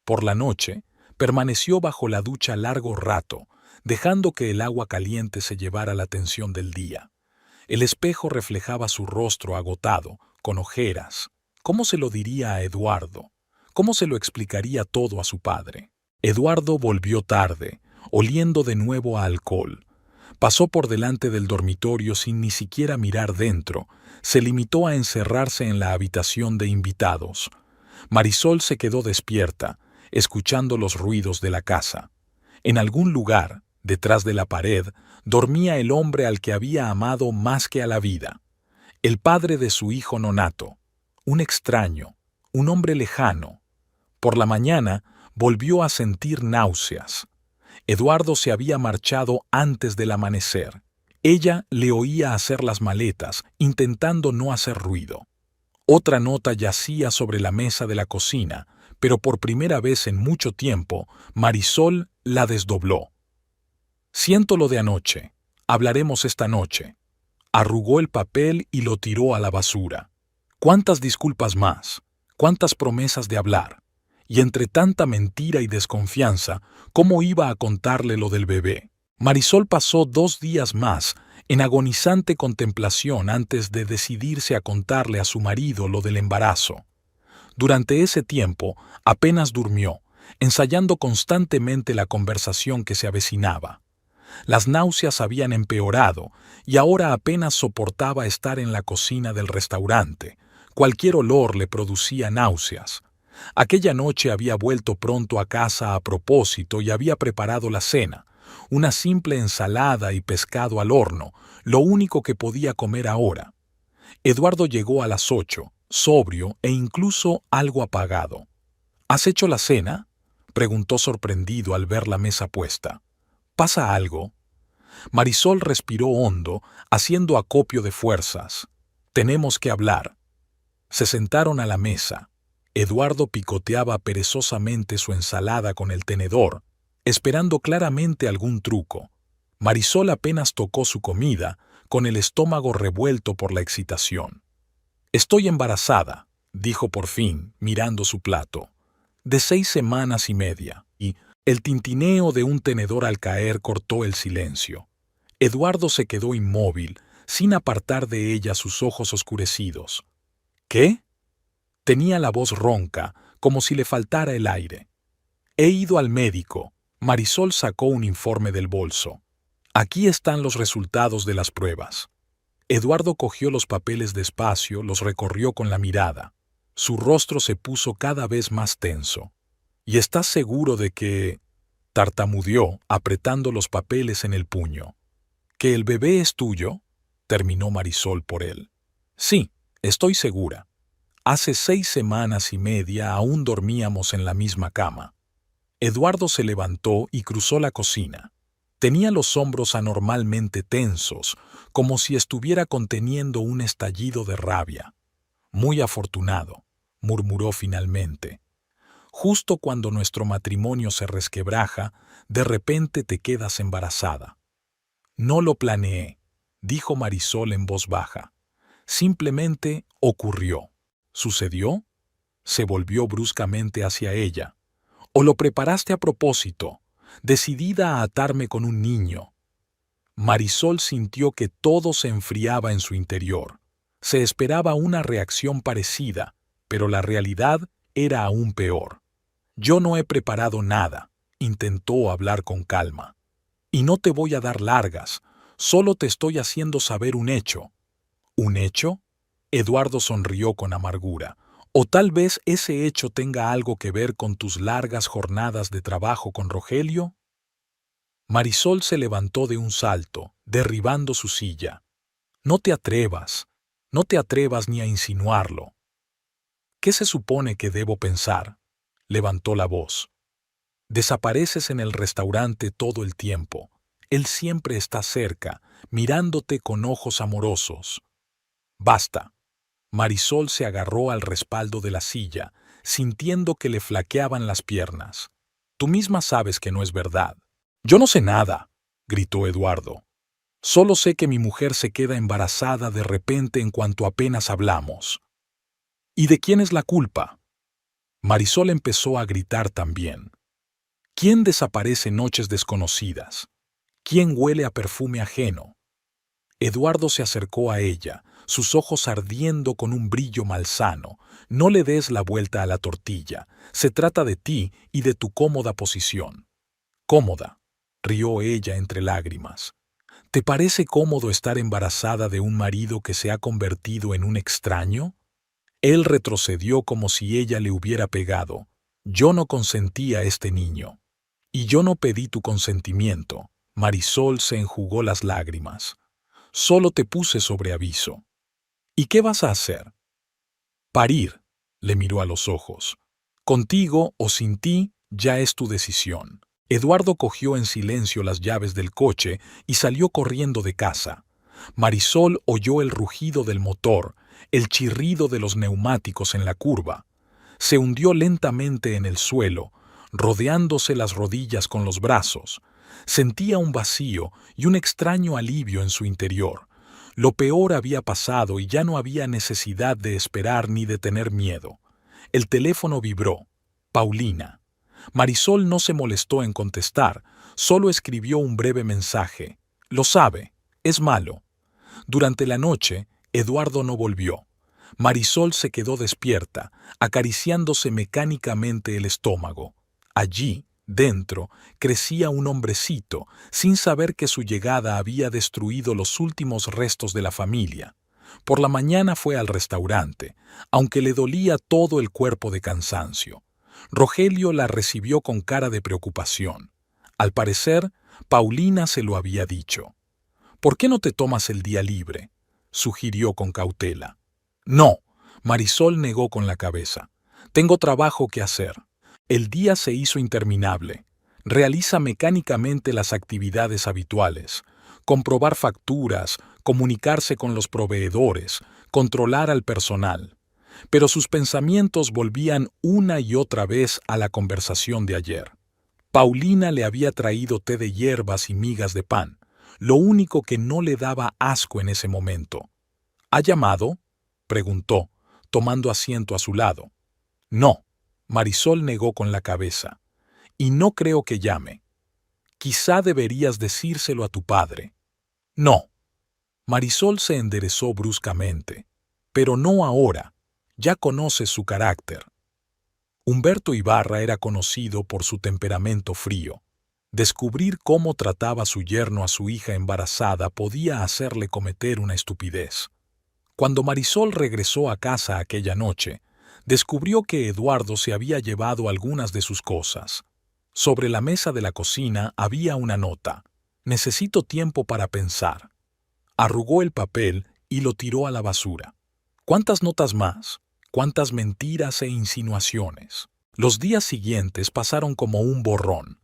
[SPEAKER 1] Por la noche, permaneció bajo la ducha largo rato, dejando que el agua caliente se llevara la atención del día. El espejo reflejaba su rostro agotado, con ojeras. ¿Cómo se lo diría a Eduardo? ¿Cómo se lo explicaría todo a su padre? Eduardo volvió tarde, oliendo de nuevo a alcohol. Pasó por delante del dormitorio sin ni siquiera mirar dentro. Se limitó a encerrarse en la habitación de invitados. Marisol se quedó despierta, escuchando los ruidos de la casa. En algún lugar, detrás de la pared, dormía el hombre al que había amado más que a la vida. El padre de su hijo nonato. Un extraño, un hombre lejano. Por la mañana volvió a sentir náuseas. Eduardo se había marchado antes del amanecer. Ella le oía hacer las maletas, intentando no hacer ruido. Otra nota yacía sobre la mesa de la cocina, pero por primera vez en mucho tiempo, Marisol la desdobló. Siento lo de anoche. Hablaremos esta noche. Arrugó el papel y lo tiró a la basura. ¿Cuántas disculpas más? ¿Cuántas promesas de hablar? Y entre tanta mentira y desconfianza, ¿cómo iba a contarle lo del bebé? Marisol pasó 2 días más en agonizante contemplación antes de decidirse a contarle a su marido lo del embarazo. Durante ese tiempo apenas durmió, ensayando constantemente la conversación que se avecinaba. Las náuseas habían empeorado y ahora apenas soportaba estar en la cocina del restaurante. Cualquier olor le producía náuseas. Aquella noche había vuelto pronto a casa a propósito y había preparado la cena, una simple ensalada y pescado al horno, lo único que podía comer ahora. Eduardo llegó a las 8, sobrio e incluso algo apagado. ¿Has hecho la cena?, preguntó sorprendido al ver la mesa puesta. ¿Pasa algo? Marisol respiró hondo, haciendo acopio de fuerzas. Tenemos que hablar. Se sentaron a la mesa. Eduardo picoteaba perezosamente su ensalada con el tenedor, esperando claramente algún truco. Marisol apenas tocó su comida, con el estómago revuelto por la excitación. «Estoy embarazada», dijo por fin, mirando su plato. «De 6 semanas y media», y el tintineo de un tenedor al caer cortó el silencio. Eduardo se quedó inmóvil, sin apartar de ella sus ojos oscurecidos. «¿Qué?». Tenía la voz ronca, como si le faltara el aire. «He ido al médico». Marisol sacó un informe del bolso. «Aquí están los resultados de las pruebas». Eduardo cogió los papeles despacio, los recorrió con la mirada. Su rostro se puso cada vez más tenso. «¿Y estás seguro de que...?» tartamudeó, apretando los papeles en el puño. «¿Que el bebé es tuyo?», terminó Marisol por él. «Sí, estoy segura. Hace 6 semanas y media aún dormíamos en la misma cama». Eduardo se levantó y cruzó la cocina. Tenía los hombros anormalmente tensos, como si estuviera conteniendo un estallido de rabia. Muy afortunado. murmuró finalmente. Justo cuando nuestro matrimonio se resquebraja, de repente te quedas embarazada. No lo planeé, dijo Marisol en voz baja. Simplemente ocurrió. ¿Sucedió? Se volvió bruscamente hacia ella. ¿O lo preparaste a propósito, decidida a atarme con un niño? Marisol sintió que todo se enfriaba en su interior. Se esperaba una reacción parecida, pero la realidad era aún peor. Yo no he preparado nada, intentó hablar con calma. Y no te voy a dar largas, solo te estoy haciendo saber un hecho. ¿Un hecho? Eduardo sonrió con amargura. O tal vez ese hecho tenga algo que ver con tus largas jornadas de trabajo con Rogelio. Marisol se levantó de un salto, derribando su silla. No te atrevas ni a insinuarlo. ¿Qué se supone que debo pensar? Levantó la voz. Desapareces en el restaurante todo el tiempo. Él siempre está cerca, mirándote con ojos amorosos. Basta. Marisol se agarró al respaldo de la silla, sintiendo que le flaqueaban las piernas. Tú misma sabes que no es verdad. Yo no sé nada, gritó Eduardo. Solo sé que mi mujer se queda embarazada de repente en cuanto apenas hablamos. ¿Y de quién es la culpa? Marisol empezó a gritar también. ¿Quién desaparece noches desconocidas? ¿Quién huele a perfume ajeno? Eduardo se acercó a ella, sus ojos ardiendo con un brillo malsano. No le des la vuelta a la tortilla. Se trata de ti y de tu cómoda posición. Cómoda, rió ella entre lágrimas. ¿Te parece cómodo estar embarazada de un marido que se ha convertido en un extraño? Él retrocedió como si ella le hubiera pegado. Yo no consentí a este niño. Y yo no pedí tu consentimiento. Marisol se enjugó las lágrimas. Solo te puse sobre aviso. ¿Y qué vas a hacer? Parir, le miró a los ojos. Contigo o sin ti, ya es tu decisión. Eduardo cogió en silencio las llaves del coche y salió corriendo de casa. Marisol oyó el rugido del motor, el chirrido de los neumáticos en la curva. Se hundió lentamente en el suelo, rodeándose las rodillas con los brazos. Sentía un vacío y un extraño alivio en su interior. Lo peor había pasado y ya no había necesidad de esperar ni de tener miedo. El teléfono vibró. Paulina. Marisol no se molestó en contestar, solo escribió un breve mensaje. Lo sabe, es malo. Durante la noche, Eduardo no volvió. Marisol se quedó despierta, acariciándose mecánicamente el estómago. Allí, dentro, crecía un hombrecito, sin saber que su llegada había destruido los últimos restos de la familia. Por la mañana fue al restaurante, aunque le dolía todo el cuerpo de cansancio. Rogelio la recibió con cara de preocupación. Al parecer, Paulina se lo había dicho. ¿Por qué no te tomas el día libre?, sugirió con cautela. No, Marisol negó con la cabeza. Tengo trabajo que hacer. El día se hizo interminable. Realiza mecánicamente las actividades habituales. Comprobar facturas, comunicarse con los proveedores, controlar al personal. Pero sus pensamientos volvían una y otra vez a la conversación de ayer. Paulina le había traído té de hierbas y migas de pan, lo único que no le daba asco en ese momento. ¿Ha llamado?, preguntó, tomando asiento a su lado. No, Marisol negó con la cabeza. Y no creo que llame. Quizá deberías decírselo a tu padre. No. Marisol se enderezó bruscamente. Pero no ahora. Ya conoces su carácter. Humberto Ibarra era conocido por su temperamento frío. Descubrir cómo trataba su yerno a su hija embarazada podía hacerle cometer una estupidez. Cuando Marisol regresó a casa aquella noche, descubrió que Eduardo se había llevado algunas de sus cosas. Sobre la mesa de la cocina había una nota. Necesito tiempo para pensar. Arrugó el papel y lo tiró a la basura. ¿Cuántas notas más? ¿Cuántas mentiras e insinuaciones? Los días siguientes pasaron como un borrón.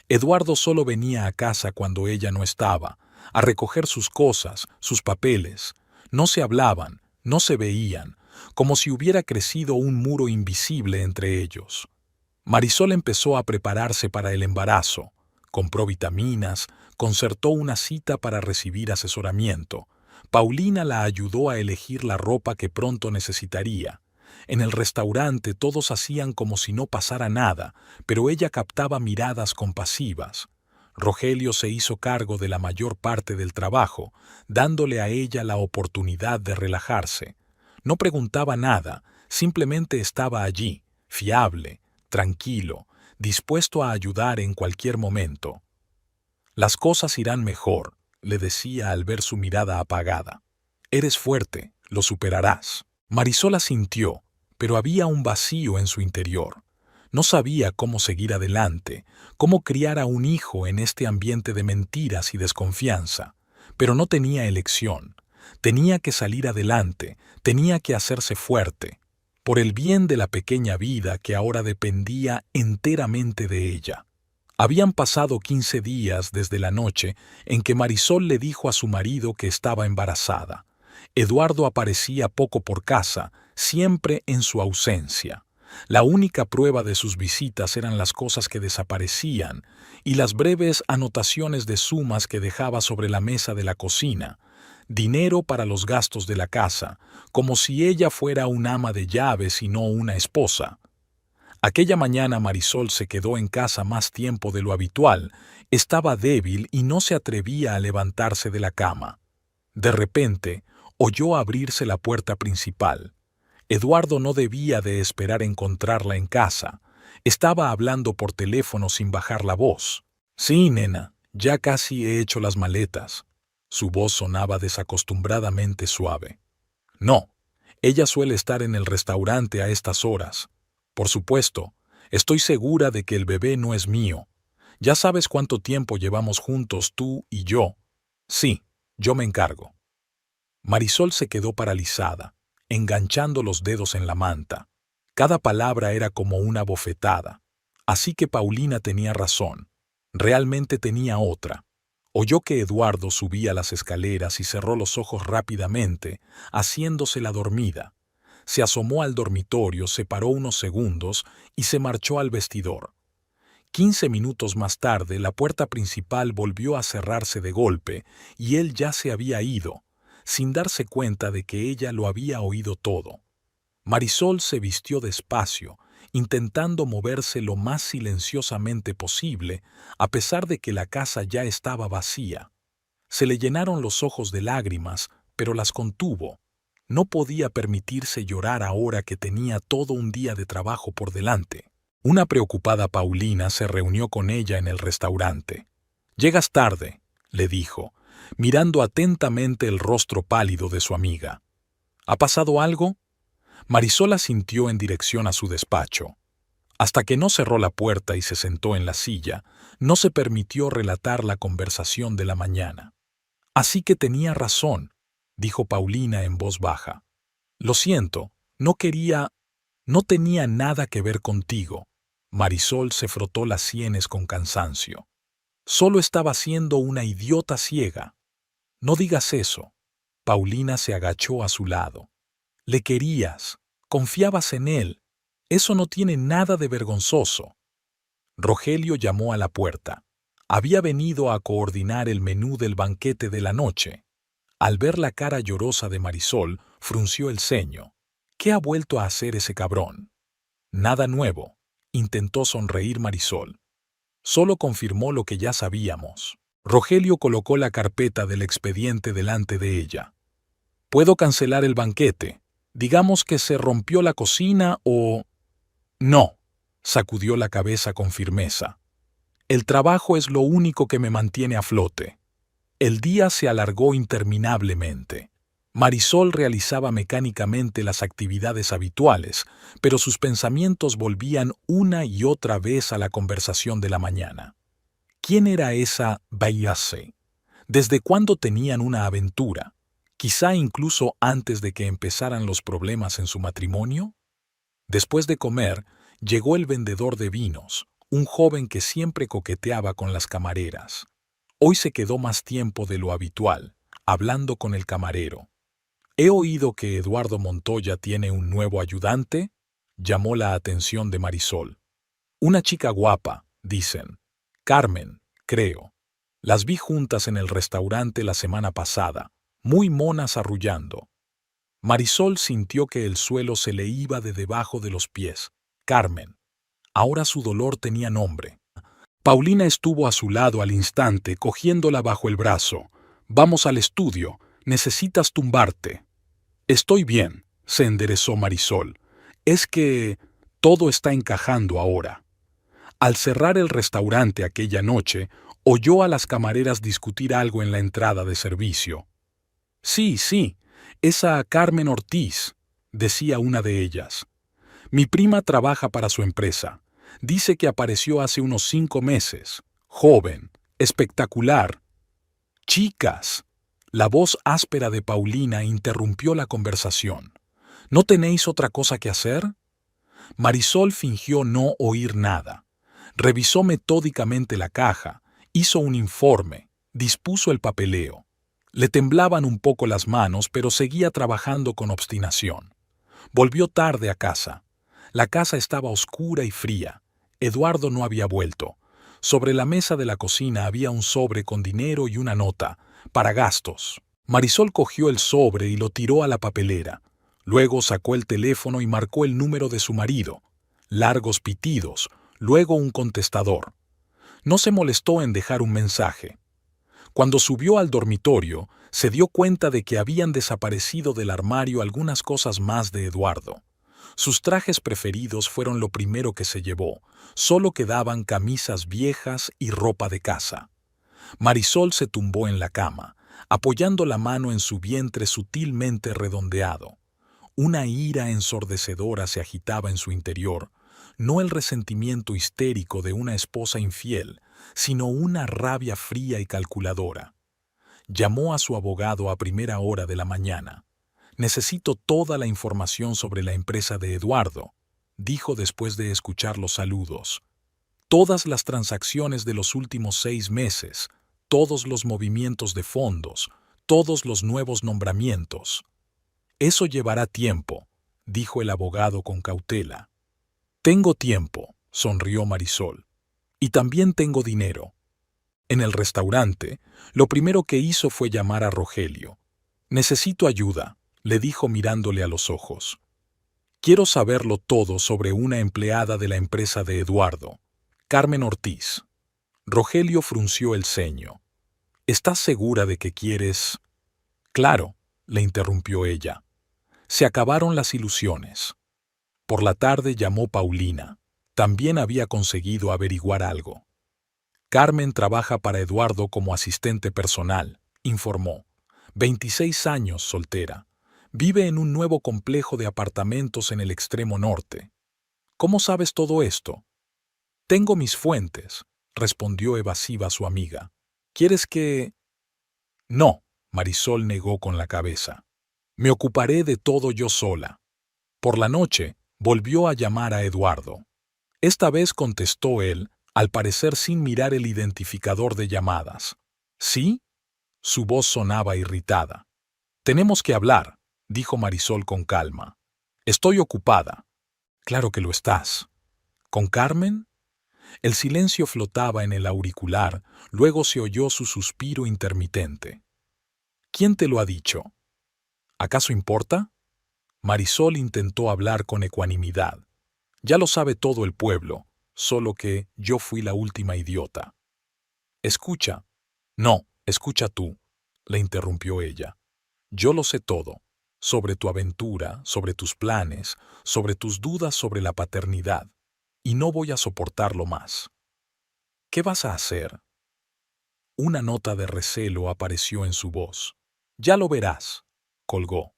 [SPEAKER 1] Eduardo solo venía a casa cuando ella no estaba, a recoger sus cosas, sus papeles. No se hablaban, no se veían, como si hubiera crecido un muro invisible entre ellos. Marisol empezó a prepararse para el embarazo, compró vitaminas, concertó una cita para recibir asesoramiento. Paulina la ayudó a elegir la ropa que pronto necesitaría. En el restaurante todos hacían como si no pasara nada, pero ella captaba miradas compasivas. Rogelio se hizo cargo de la mayor parte del trabajo, dándole a ella la oportunidad de relajarse. No preguntaba nada, simplemente estaba allí, fiable, tranquilo, dispuesto a ayudar en cualquier momento. Las cosas irán mejor, le decía al ver su mirada apagada. Eres fuerte, lo superarás. Marisol asintió, pero había un vacío en su interior. No sabía cómo seguir adelante, cómo criar a un hijo en este ambiente de mentiras y desconfianza. Pero no tenía elección. Tenía que salir adelante, tenía que hacerse fuerte, por el bien de la pequeña vida que ahora dependía enteramente de ella. Habían pasado 15 días desde la noche en que Marisol le dijo a su marido que estaba embarazada. Eduardo aparecía poco por casa, siempre en su ausencia. La única prueba de sus visitas eran las cosas que desaparecían y las breves anotaciones de sumas que dejaba sobre la mesa de la cocina. Dinero para los gastos de la casa, como si ella fuera un ama de llaves y no una esposa. Aquella mañana Marisol se quedó en casa más tiempo de lo habitual. Estaba débil y no se atrevía a levantarse de la cama. De repente, oyó abrirse la puerta principal. Eduardo no debía de esperar encontrarla en casa. Estaba hablando por teléfono sin bajar la voz. «Sí, nena, ya casi he hecho las maletas». Su voz sonaba desacostumbradamente suave. «No, ella suele estar en el restaurante a estas horas. Por supuesto, estoy segura de que el bebé no es mío. Ya sabes cuánto tiempo llevamos juntos tú y yo. Sí, yo me encargo». Marisol se quedó paralizada, enganchando los dedos en la manta. Cada palabra era como una bofetada. Así que Paulina tenía razón. Realmente tenía otra. Oyó que Eduardo subía las escaleras y cerró los ojos rápidamente, haciéndose la dormida. Se asomó al dormitorio, se paró unos segundos y se marchó al vestidor. 15 minutos más tarde, la puerta principal volvió a cerrarse de golpe y él ya se había ido, sin darse cuenta de que ella lo había oído todo. Marisol se vistió despacio, intentando moverse lo más silenciosamente posible, a pesar de que la casa ya estaba vacía. Se le llenaron los ojos de lágrimas, pero las contuvo. No podía permitirse llorar ahora que tenía todo un día de trabajo por delante. Una preocupada Paulina se reunió con ella en el restaurante. «Llegas tarde», le dijo, mirando atentamente el rostro pálido de su amiga. «¿Ha pasado algo?» Marisol asintió en dirección a su despacho. Hasta que no cerró la puerta y se sentó en la silla, no se permitió relatar la conversación de la mañana. «Así que tenía razón», dijo Paulina en voz baja. «Lo siento, no tenía nada que ver contigo». Marisol se frotó las sienes con cansancio. «Solo estaba siendo una idiota ciega». «No digas eso». Paulina se agachó a su lado. «Le querías, confiabas en él. Eso no tiene nada de vergonzoso». Rogelio llamó a la puerta. Había venido a coordinar el menú del banquete de la noche. Al ver la cara llorosa de Marisol, frunció el ceño. «¿Qué ha vuelto a hacer ese cabrón?» «Nada nuevo», intentó sonreír Marisol. «Solo confirmó lo que ya sabíamos». Rogelio colocó la carpeta del expediente delante de ella. «¿Puedo cancelar el banquete? Digamos que se rompió la cocina o...» «No», sacudió la cabeza con firmeza. «El trabajo es lo único que me mantiene a flote». El día se alargó interminablemente. Marisol realizaba mecánicamente las actividades habituales, pero sus pensamientos volvían una y otra vez a la conversación de la mañana. ¿Quién era esa Bayase? ¿Desde cuándo tenían una aventura? ¿Quizá incluso antes de que empezaran los problemas en su matrimonio? Después de comer, llegó el vendedor de vinos, un joven que siempre coqueteaba con las camareras. Hoy se quedó más tiempo de lo habitual, hablando con el camarero. He oído que Eduardo Montoya tiene un nuevo ayudante, llamó la atención de Marisol. Una chica guapa, dicen. Carmen, creo. Las vi juntas en el restaurante la semana pasada, muy monas arrullando. Marisol sintió que el suelo se le iba de debajo de los pies. Carmen. Ahora su dolor tenía nombre. Paulina estuvo a su lado al instante, cogiéndola bajo el brazo. Vamos al estudio. Necesitas tumbarte. Estoy bien, se enderezó Marisol. Es que todo está encajando ahora. Al cerrar el restaurante aquella noche, oyó a las camareras discutir algo en la entrada de servicio. Sí, sí, esa Carmen Ortiz, decía una de ellas. Mi prima trabaja para su empresa. Dice que apareció hace unos 5 meses. Joven, espectacular. Chicas. La voz áspera de Paulina interrumpió la conversación. ¿No tenéis otra cosa que hacer? Marisol fingió no oír nada. Revisó metódicamente la caja, hizo un informe, dispuso el papeleo. Le temblaban un poco las manos, pero seguía trabajando con obstinación. Volvió tarde a casa. La casa estaba oscura y fría. Eduardo no había vuelto. Sobre la mesa de la cocina había un sobre con dinero y una nota, para gastos. Marisol cogió el sobre y lo tiró a la papelera. Luego sacó el teléfono y marcó el número de su marido. Largos pitidos, luego un contestador. No se molestó en dejar un mensaje. Cuando subió al dormitorio, se dio cuenta de que habían desaparecido del armario algunas cosas más de Eduardo. Sus trajes preferidos fueron lo primero que se llevó. Solo quedaban camisas viejas y ropa de casa. Marisol se tumbó en la cama, apoyando la mano en su vientre sutilmente redondeado. Una ira ensordecedora se agitaba en su interior, no el resentimiento histérico de una esposa infiel, sino una rabia fría y calculadora. Llamó a su abogado a primera hora de la mañana. Necesito toda la información sobre la empresa de Eduardo, dijo después de escuchar los saludos. Todas las transacciones de los últimos 6 meses, todos los movimientos de fondos, todos los nuevos nombramientos. Eso llevará tiempo, dijo el abogado con cautela. Tengo tiempo, sonrió Marisol. Y también tengo dinero. En el restaurante, lo primero que hizo fue llamar a Rogelio. Necesito ayuda, le dijo mirándole a los ojos. Quiero saberlo todo sobre una empleada de la empresa de Eduardo, Carmen Ortiz. Rogelio frunció el ceño. ¿Estás segura de que quieres? Claro, le interrumpió ella. Se acabaron las ilusiones. Por la tarde llamó Paulina. También había conseguido averiguar algo. Carmen trabaja para Eduardo como asistente personal, informó. 26 años, soltera. Vive en un nuevo complejo de apartamentos en el extremo norte. ¿Cómo sabes todo esto? Tengo mis fuentes, respondió evasiva su amiga. ¿Quieres que...? No, Marisol negó con la cabeza. Me ocuparé de todo yo sola. Por la noche, volvió a llamar a Eduardo. Esta vez contestó él, al parecer sin mirar el identificador de llamadas. ¿Sí? Su voz sonaba irritada. Tenemos que hablar, dijo Marisol con calma. Estoy ocupada. Claro que lo estás. ¿Con Carmen? El silencio flotaba en el auricular, luego se oyó su suspiro intermitente. ¿Quién te lo ha dicho? ¿Acaso importa? Marisol intentó hablar con ecuanimidad. Ya lo sabe todo el pueblo, solo que yo fui la última idiota. Escucha. No, escucha tú, le interrumpió ella. Yo lo sé todo, sobre tu aventura, sobre tus planes, sobre tus dudas sobre la paternidad, y no voy a soportarlo más. ¿Qué vas a hacer? Una nota de recelo apareció en su voz. Ya lo verás, colgó.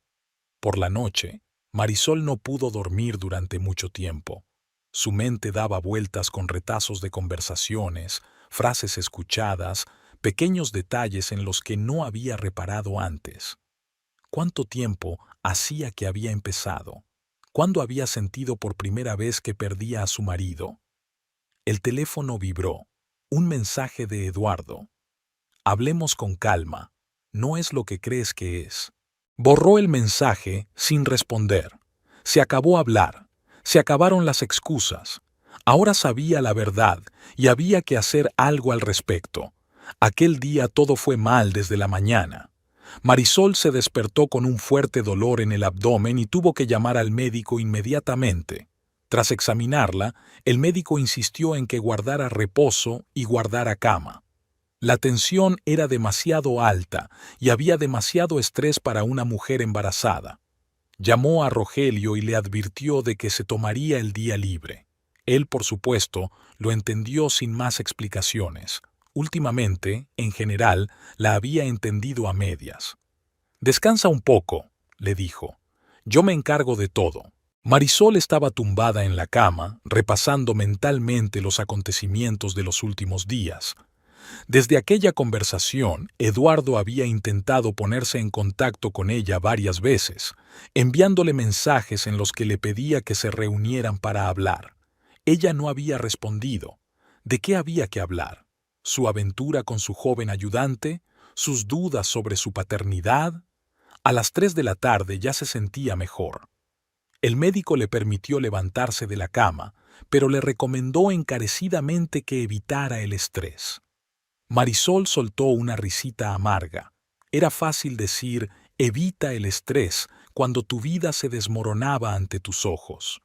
[SPEAKER 1] Por la noche, Marisol no pudo dormir durante mucho tiempo. Su mente daba vueltas con retazos de conversaciones, frases escuchadas, pequeños detalles en los que no había reparado antes. ¿Cuánto tiempo hacía que había empezado? ¿Cuándo había sentido por primera vez que perdía a su marido? El teléfono vibró. Un mensaje de Eduardo. Hablemos con calma. No es lo que crees que es. Borró el mensaje sin responder. Se acabó hablar. Se acabaron las excusas. Ahora sabía la verdad y había que hacer algo al respecto. Aquel día todo fue mal desde la mañana. Marisol se despertó con un fuerte dolor en el abdomen y tuvo que llamar al médico inmediatamente. Tras examinarla, el médico insistió en que guardara reposo y guardara cama. La tensión era demasiado alta y había demasiado estrés para una mujer embarazada. Llamó a Rogelio y le advirtió de que se tomaría el día libre. Él, por supuesto, lo entendió sin más explicaciones. Últimamente, en general, la había entendido a medias. «Descansa un poco», le dijo. «Yo me encargo de todo». Marisol estaba tumbada en la cama, repasando mentalmente los acontecimientos de los últimos días. Desde aquella conversación, Eduardo había intentado ponerse en contacto con ella varias veces, enviándole mensajes en los que le pedía que se reunieran para hablar. Ella no había respondido. ¿De qué había que hablar? ¿Su aventura con su joven ayudante? ¿Sus dudas sobre su paternidad? A las 3 de la tarde ya se sentía mejor. El médico le permitió levantarse de la cama, pero le recomendó encarecidamente que evitara el estrés. Marisol soltó una risita amarga. Era fácil decir, evita el estrés, cuando tu vida se desmoronaba ante tus ojos.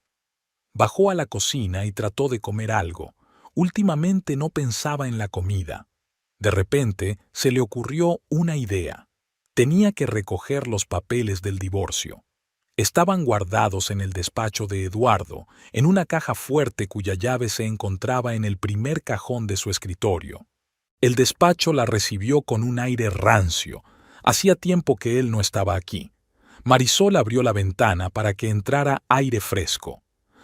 [SPEAKER 1] Bajó a la cocina y trató de comer algo. Últimamente no pensaba en la comida. De repente se le ocurrió una idea. Tenía que recoger los papeles del divorcio. Estaban guardados en el despacho de Eduardo, en una caja fuerte cuya llave se encontraba en el primer cajón de su escritorio. El despacho la recibió con un aire rancio. Hacía tiempo que él no estaba aquí. Marisol abrió la ventana para que entrara aire fresco.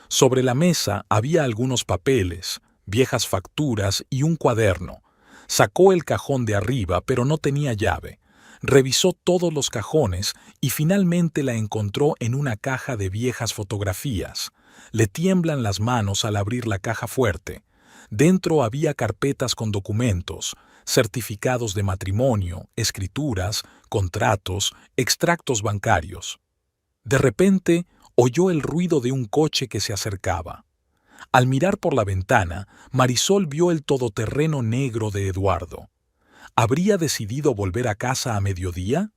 [SPEAKER 1] Sobre la mesa había algunos papeles, viejas facturas y un cuaderno. Sacó el cajón de arriba, pero no tenía llave. Revisó todos los cajones y finalmente la encontró en una caja de viejas fotografías. Le tiemblan las manos al abrir la caja fuerte. Dentro había carpetas con documentos, certificados de matrimonio, escrituras, contratos, extractos bancarios. De repente, oyó el ruido de un coche que se acercaba. Al mirar por la ventana, Marisol vio el todoterreno negro de Eduardo. ¿Habría decidido volver a casa a mediodía?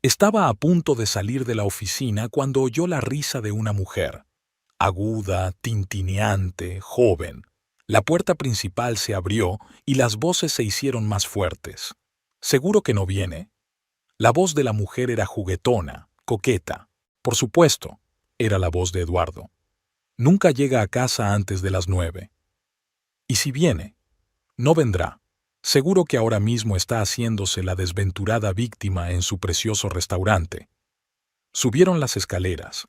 [SPEAKER 1] Estaba a punto de salir de la oficina cuando oyó la risa de una mujer. Aguda, tintineante, joven. La puerta principal se abrió y las voces se hicieron más fuertes. «¿Seguro que no viene?» La voz de la mujer era juguetona, coqueta. Por supuesto, era la voz de Eduardo. Nunca llega a casa antes de las 9. ¿Y si viene? No vendrá. Seguro que ahora mismo está haciéndose la desventurada víctima en su precioso restaurante. Subieron las escaleras.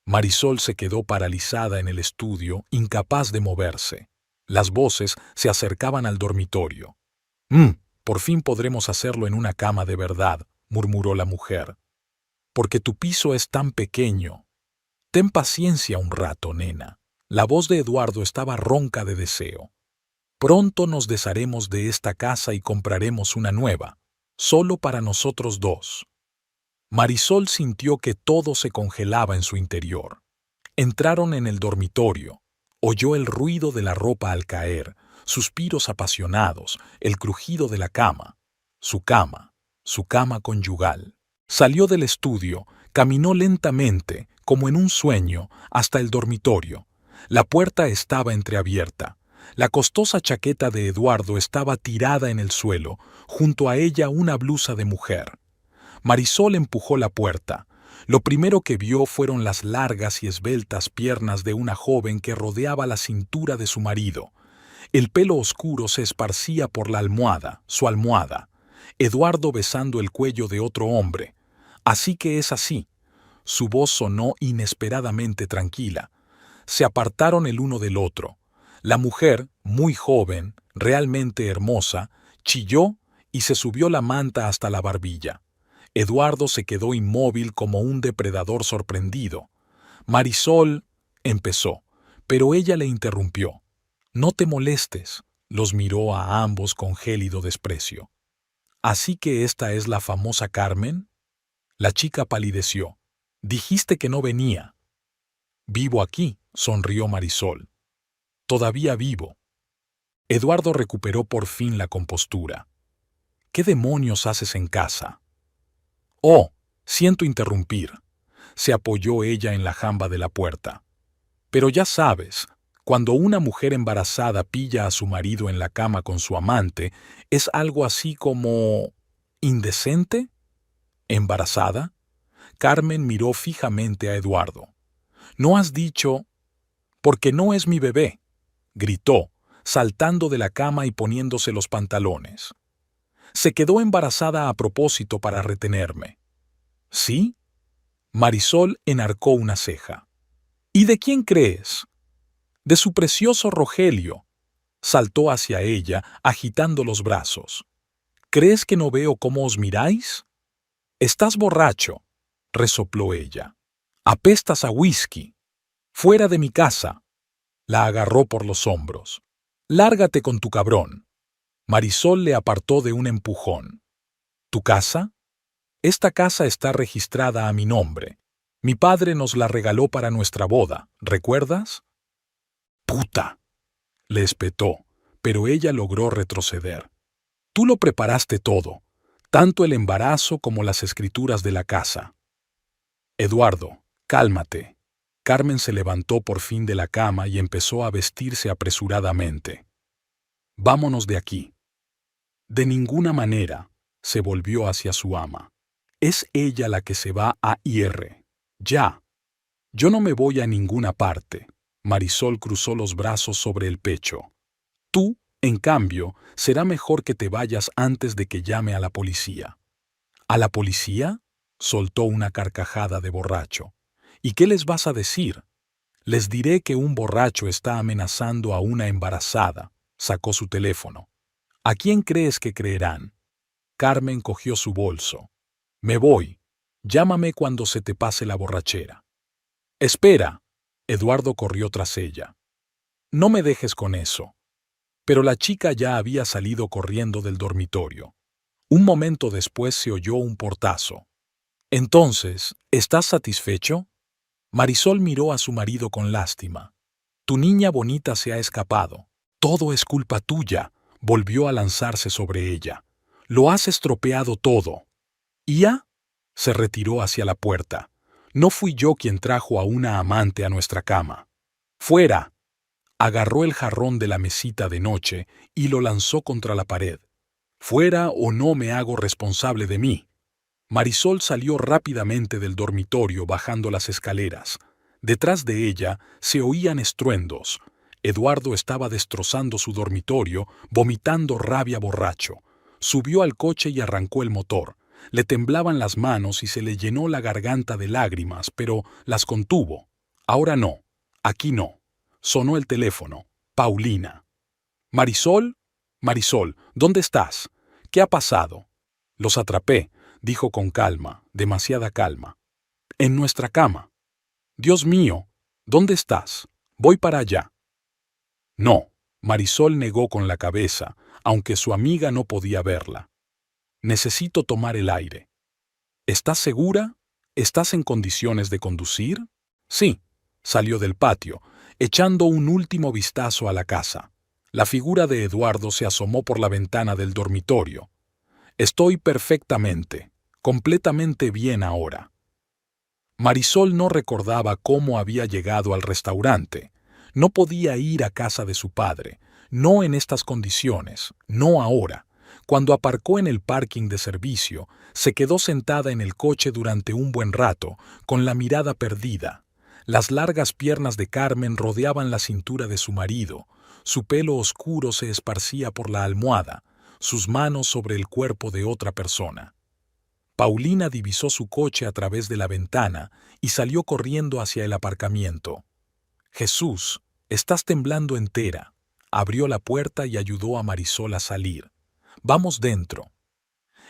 [SPEAKER 1] Marisol se quedó paralizada en el estudio, incapaz de moverse. Las voces se acercaban al dormitorio. Por fin podremos hacerlo en una cama de verdad», murmuró la mujer. «Porque tu piso es tan pequeño. Ten paciencia un rato, nena». La voz de Eduardo estaba ronca de deseo. «Pronto nos desharemos de esta casa y compraremos una nueva, solo para nosotros dos». Marisol sintió que todo se congelaba en su interior. Entraron en el dormitorio. Oyó el ruido de la ropa al caer, suspiros apasionados, el crujido de la cama. Su cama conyugal. Salió del estudio, caminó lentamente, como en un sueño, hasta el dormitorio. La puerta estaba entreabierta. La costosa chaqueta de Eduardo estaba tirada en el suelo, junto a ella una blusa de mujer. Marisol empujó la puerta. Lo primero que vio fueron las largas y esbeltas piernas de una joven que rodeaba la cintura de su marido. El pelo oscuro se esparcía por la almohada, su almohada. Eduardo besando el cuello de otro hombre. «Así que es así». Su voz sonó inesperadamente tranquila. Se apartaron el uno del otro. La mujer, muy joven, realmente hermosa, chilló y se subió la manta hasta la barbilla. Eduardo se quedó inmóvil como un depredador sorprendido. «Marisol», empezó, pero ella le interrumpió. «No te molestes», los miró a ambos con gélido desprecio. «¿Así que esta es la famosa Carmen?» La chica palideció. Dijiste que no venía. Vivo aquí, sonrió Marisol. Todavía vivo. Eduardo recuperó por fin la compostura. ¿Qué demonios haces en casa? Oh, siento interrumpir. Se apoyó ella en la jamba de la puerta. Pero ya sabes, cuando una mujer embarazada pilla a su marido en la cama con su amante, es algo así como... ¿indecente? ¿Embarazada? Carmen miró fijamente a Eduardo. ¿No has dicho? Porque no es mi bebé, gritó, saltando de la cama y poniéndose los pantalones. Se quedó embarazada a propósito para retenerme. ¿Sí? Marisol enarcó una ceja. ¿Y de quién crees? De su precioso Rogelio. Saltó hacia ella, agitando los brazos. ¿Crees que no veo cómo os miráis? Estás borracho, resopló ella. Apestas a whisky. Fuera de mi casa. La agarró por los hombros. Lárgate con tu cabrón. Marisol le apartó de un empujón. ¿Tu casa? Esta casa está registrada a mi nombre. Mi padre nos la regaló para nuestra boda, ¿recuerdas? ¡Puta!, le espetó, pero ella logró retroceder. Tú lo preparaste todo, tanto el embarazo como las escrituras de la casa. Eduardo, cálmate. Carmen se levantó por fin de la cama y empezó a vestirse apresuradamente. Vámonos de aquí. De ninguna manera, se volvió hacia su ama. Es ella la que se va a ir. Ya. Yo no me voy a ninguna parte. Marisol cruzó los brazos sobre el pecho. Tú, en cambio, será mejor que te vayas antes de que llame a la policía. ¿A la policía? Soltó una carcajada de borracho. ¿Y qué les vas a decir? Les diré que un borracho está amenazando a una embarazada. Sacó su teléfono. ¿A quién crees que creerán? Carmen cogió su bolso. Me voy. Llámame cuando se te pase la borrachera. Espera. Eduardo corrió tras ella. No me dejes con eso. Pero la chica ya había salido corriendo del dormitorio. Un momento después se oyó un portazo. Entonces, ¿estás satisfecho? Marisol miró a su marido con lástima. Tu niña bonita se ha escapado. Todo es culpa tuya. Volvió a lanzarse sobre ella. Lo has estropeado todo. ¿Ya? Se retiró hacia la puerta. No fui yo quien trajo a una amante a nuestra cama. ¡Fuera! Agarró el jarrón de la mesita de noche y lo lanzó contra la pared. Fuera o no me hago responsable de mí. Marisol salió rápidamente del dormitorio bajando las escaleras. Detrás de ella se oían estruendos. Eduardo estaba destrozando su dormitorio, vomitando rabia borracho. Subió al coche y arrancó el motor. Le temblaban las manos y se le llenó la garganta de lágrimas, pero las contuvo. Ahora no. Aquí no. Sonó el teléfono. Paulina. «Marisol, Marisol, ¿dónde estás? ¿Qué ha pasado?» «Los atrapé», dijo con calma, demasiada calma. «En nuestra cama». «Dios mío, ¿dónde estás? Voy para allá». «No», Marisol negó con la cabeza, aunque su amiga no podía verla. «Necesito tomar el aire». «¿Estás segura? ¿Estás en condiciones de conducir?» «Sí», salió del patio, echando un último vistazo a la casa. La figura de Eduardo se asomó por la ventana del dormitorio. «Estoy perfectamente, completamente bien ahora». Marisol no recordaba cómo había llegado al restaurante. No podía ir a casa de su padre, no en estas condiciones, no ahora. Cuando aparcó en el parking de servicio, se quedó sentada en el coche durante un buen rato, con la mirada perdida. Las largas piernas de Carmen rodeaban la cintura de su marido, su pelo oscuro se esparcía por la almohada, sus manos sobre el cuerpo de otra persona. Paulina divisó su coche a través de la ventana y salió corriendo hacia el aparcamiento. «Jesús, estás temblando entera». Abrió la puerta y ayudó a Marisol a salir. «Vamos dentro».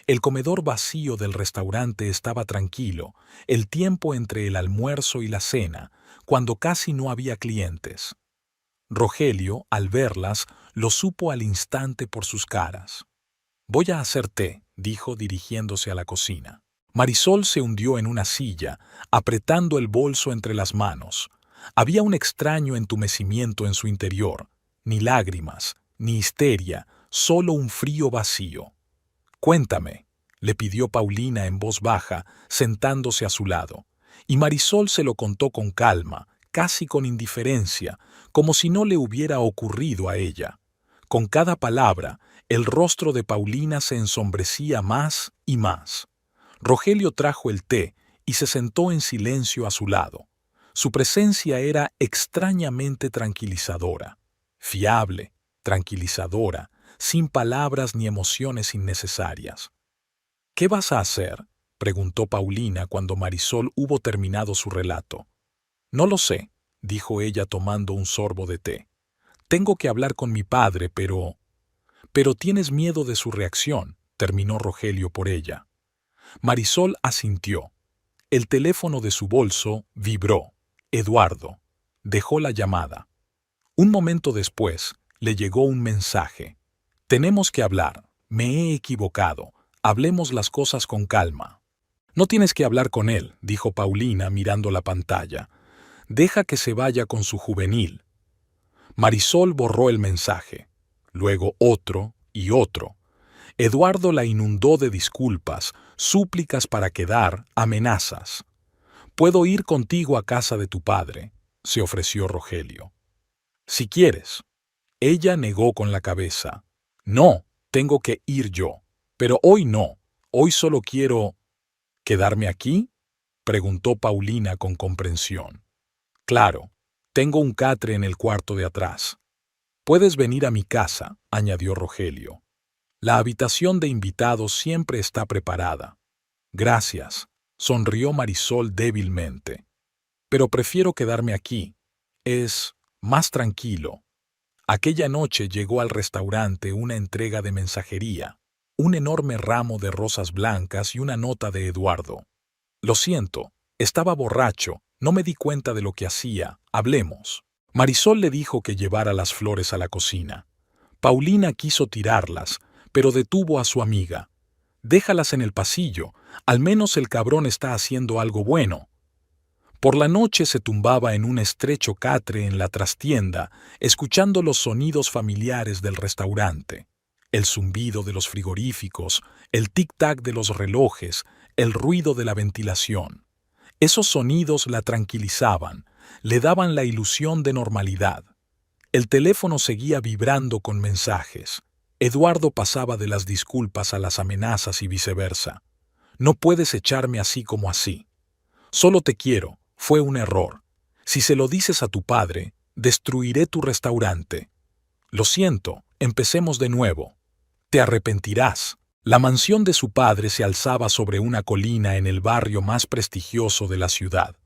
[SPEAKER 1] El comedor vacío del restaurante estaba tranquilo, el tiempo entre el almuerzo y la cena, cuando casi no había clientes. Rogelio, al verlas, lo supo al instante por sus caras. «Voy a hacer té», dijo dirigiéndose a la cocina. Marisol se hundió en una silla, apretando el bolso entre las manos. Había un extraño entumecimiento en su interior. Ni lágrimas, ni histeria, solo un frío vacío. «Cuéntame», le pidió Paulina en voz baja, sentándose a su lado. Y Marisol se lo contó con calma, casi con indiferencia, como si no le hubiera ocurrido a ella. Con cada palabra, el rostro de Paulina se ensombrecía más y más. Rogelio trajo el té y se sentó en silencio a su lado. Su presencia era extrañamente tranquilizadora, fiable, tranquilizadora, sin palabras ni emociones innecesarias. «¿Qué vas a hacer?», preguntó Paulina cuando Marisol hubo terminado su relato. «No lo sé», dijo ella tomando un sorbo de té. «Tengo que hablar con mi padre, pero...». «Pero tienes miedo de su reacción», terminó Rogelio por ella. Marisol asintió. El teléfono de su bolso vibró. Eduardo. Dejó la llamada. Un momento después, le llegó un mensaje. «Tenemos que hablar. Me he equivocado. Hablemos las cosas con calma». «No tienes que hablar con él», dijo Paulina mirando la pantalla. «Deja que se vaya con su juvenil». Marisol borró el mensaje. Luego otro y otro. Eduardo la inundó de disculpas, súplicas para quedar, amenazas. «Puedo ir contigo a casa de tu padre», se ofreció Rogelio. «Si quieres». Ella negó con la cabeza. «No, tengo que ir yo. Pero hoy no. Hoy solo quiero...». «¿Quedarme aquí?», preguntó Paulina con comprensión. «Claro, tengo un catre en el cuarto de atrás». «Puedes venir a mi casa», añadió Rogelio. «La habitación de invitados siempre está preparada». «Gracias», sonrió Marisol débilmente. «Pero prefiero quedarme aquí. Es más tranquilo». Aquella noche llegó al restaurante una entrega de mensajería, un enorme ramo de rosas blancas y una nota de Eduardo. «Lo siento, estaba borracho, no me di cuenta de lo que hacía, hablemos». Marisol le dijo que llevara las flores a la cocina. Paulina quiso tirarlas, pero detuvo a su amiga. «Déjalas en el pasillo, al menos el cabrón está haciendo algo bueno». Por la noche se tumbaba en un estrecho catre en la trastienda, escuchando los sonidos familiares del restaurante, el zumbido de los frigoríficos, el tic-tac de los relojes, el ruido de la ventilación. Esos sonidos la tranquilizaban, le daban la ilusión de normalidad. El teléfono seguía vibrando con mensajes. Eduardo pasaba de las disculpas a las amenazas y viceversa. «No puedes echarme así como así. Solo te quiero. Fue un error. Si se lo dices a tu padre, destruiré tu restaurante. Lo siento, empecemos de nuevo. Te arrepentirás». La mansión de su padre se alzaba sobre una colina en el barrio más prestigioso de la ciudad.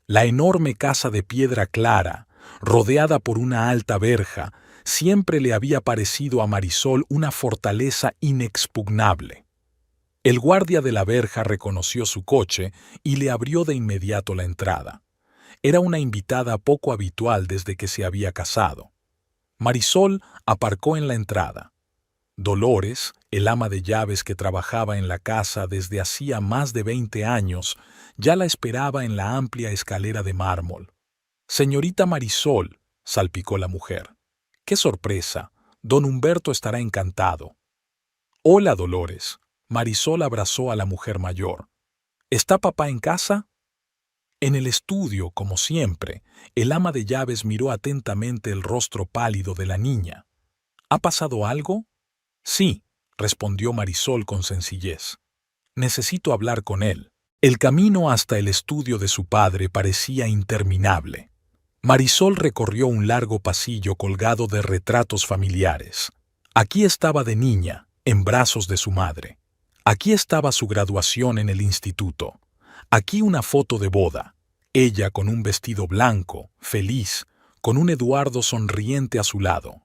[SPEAKER 1] La enorme casa de piedra clara, rodeada por una alta verja, siempre le había parecido a Marisol una fortaleza inexpugnable. El guardia de la verja reconoció su coche y le abrió de inmediato la entrada. Era una invitada poco habitual desde que se había casado. Marisol aparcó en la entrada. Dolores, el ama de llaves que trabajaba en la casa desde hacía más de 20 años, ya la esperaba en la amplia escalera de mármol. «Señorita Marisol», salpicó la mujer. «¡Qué sorpresa! Don Humberto estará encantado». «Hola, Dolores». Marisol abrazó a la mujer mayor. «¿Está papá en casa?». En el estudio, como siempre, el ama de llaves miró atentamente el rostro pálido de la niña. «¿Ha pasado algo?». «Sí», respondió Marisol con sencillez. «Necesito hablar con él». El camino hasta el estudio de su padre parecía interminable. Marisol recorrió un largo pasillo colgado de retratos familiares. Aquí estaba de niña, en brazos de su madre. Aquí estaba su graduación en el instituto. Aquí una foto de boda. Ella con un vestido blanco, feliz, con un Eduardo sonriente a su lado.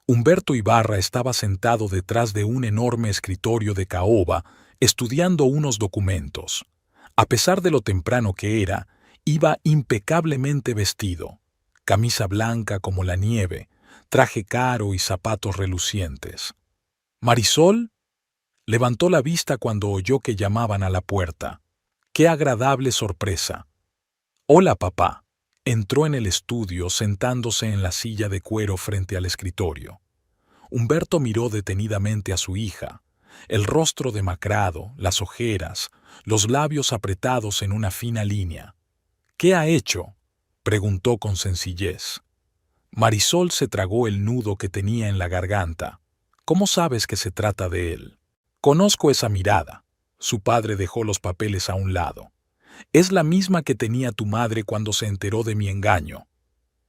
[SPEAKER 1] Humberto Ibarra estaba sentado detrás de un enorme escritorio de caoba, estudiando unos documentos. A pesar de lo temprano que era, iba impecablemente vestido. Camisa blanca como la nieve, traje caro y zapatos relucientes. «¿Marisol?». Levantó la vista cuando oyó que llamaban a la puerta. ¡Qué agradable sorpresa! «Hola, papá». Entró en el estudio sentándose en la silla de cuero frente al escritorio. Humberto miró detenidamente a su hija. El rostro demacrado, las ojeras, los labios apretados en una fina línea. «¿Qué ha hecho?», preguntó con sencillez. Marisol se tragó el nudo que tenía en la garganta. «¿Cómo sabes que se trata de él?». «Conozco esa mirada». Su padre dejó los papeles a un lado. «Es la misma que tenía tu madre cuando se enteró de mi engaño».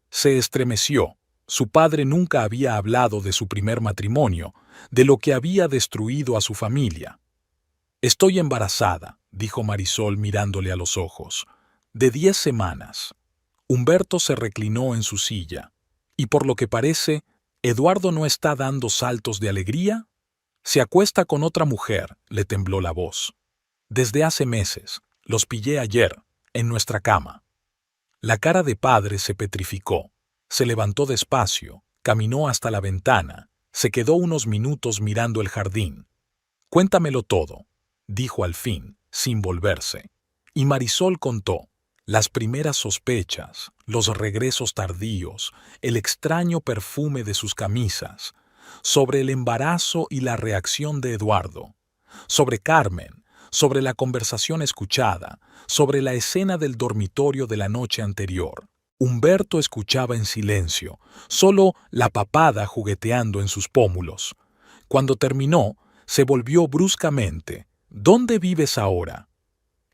[SPEAKER 1] Se estremeció. Su padre nunca había hablado de su primer matrimonio, de lo que había destruido a su familia. «Estoy embarazada», dijo Marisol mirándole a los ojos. «De 10 semanas». Humberto se reclinó en su silla. «Y por lo que parece, ¿Eduardo no está dando saltos de alegría?». «Se acuesta con otra mujer», le tembló la voz. «Desde hace meses. Los pillé ayer, en nuestra cama». La cara de padre se petrificó. Se levantó despacio, caminó hasta la ventana, se quedó unos minutos mirando el jardín. «Cuéntamelo todo», dijo al fin, sin volverse. Y Marisol contó las primeras sospechas, los regresos tardíos, el extraño perfume de sus camisas, sobre el embarazo y la reacción de Eduardo, sobre Carmen, sobre la conversación escuchada, sobre la escena del dormitorio de la noche anterior. Humberto escuchaba en silencio, solo la papada jugueteando en sus pómulos. Cuando terminó, se volvió bruscamente. «¿Dónde vives ahora?».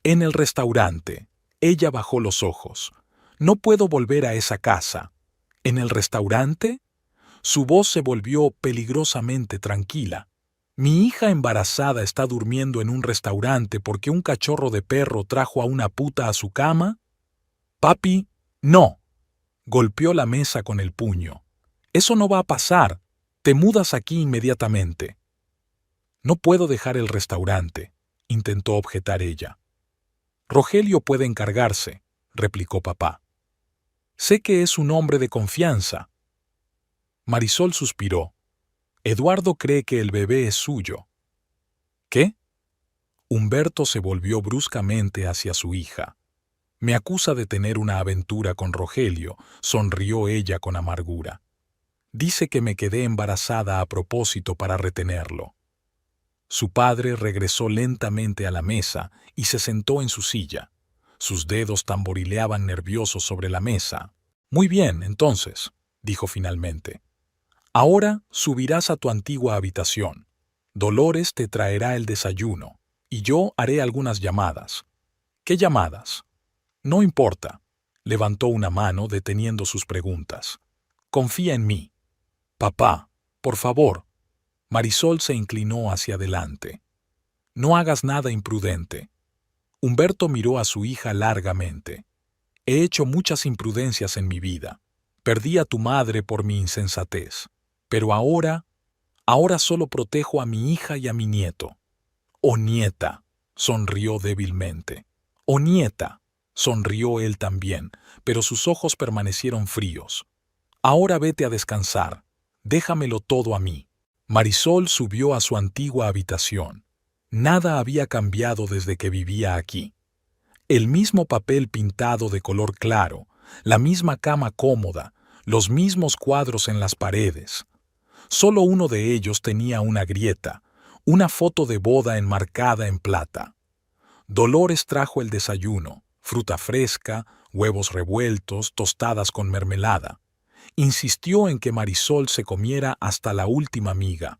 [SPEAKER 1] «En el restaurante». Ella bajó los ojos. «No puedo volver a esa casa». «¿En el restaurante?». Su voz se volvió peligrosamente tranquila. «Mi hija embarazada está durmiendo en un restaurante porque un cachorro de perro trajo a una puta a su cama». «Papi, no». Golpeó la mesa con el puño. «Eso no va a pasar. Te mudas aquí inmediatamente». «No puedo dejar el restaurante», intentó objetar ella. «Rogelio puede encargarse», replicó papá. «Sé que es un hombre de confianza». Marisol suspiró. «Eduardo cree que el bebé es suyo». «¿Qué?». Humberto se volvió bruscamente hacia su hija. «Me acusa de tener una aventura con Rogelio», sonrió ella con amargura. «Dice que me quedé embarazada a propósito para retenerlo». Su padre regresó lentamente a la mesa y se sentó en su silla. Sus dedos tamborileaban nerviosos sobre la mesa. «Muy bien, entonces», dijo finalmente. «Ahora subirás a tu antigua habitación. Dolores te traerá el desayuno, y yo haré algunas llamadas». «¿Qué llamadas?». «No importa». Levantó una mano deteniendo sus preguntas. «Confía en mí». «Papá, por favor». Marisol se inclinó hacia adelante. «No hagas nada imprudente». Humberto miró a su hija largamente. «He hecho muchas imprudencias en mi vida. Perdí a tu madre por mi insensatez. Pero ahora solo protejo a mi hija y a mi nieto». «Oh, nieta», sonrió débilmente. «Oh, nieta», sonrió él también, pero sus ojos permanecieron fríos. «Ahora vete a descansar. Déjamelo todo a mí». Marisol subió a su antigua habitación. Nada había cambiado desde que vivía aquí. El mismo papel pintado de color claro, la misma cama cómoda, los mismos cuadros en las paredes. Solo uno de ellos tenía una grieta, una foto de boda enmarcada en plata. Dolores trajo el desayuno, fruta fresca, huevos revueltos, tostadas con mermelada. Insistió en que Marisol se comiera hasta la última miga.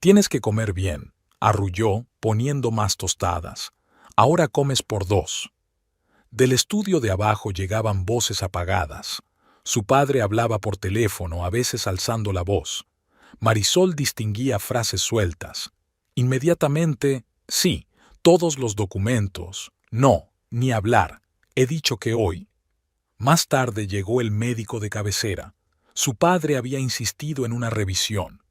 [SPEAKER 1] «Tienes que comer bien», arrulló, poniendo más tostadas. «Ahora comes por 2». Del estudio de abajo llegaban voces apagadas. Su padre hablaba por teléfono, a veces alzando la voz. Marisol distinguía frases sueltas. Inmediatamente, «Sí, todos los documentos». «No, ni hablar. He dicho que hoy». Más tarde llegó el médico de cabecera. Su padre había insistido en una revisión.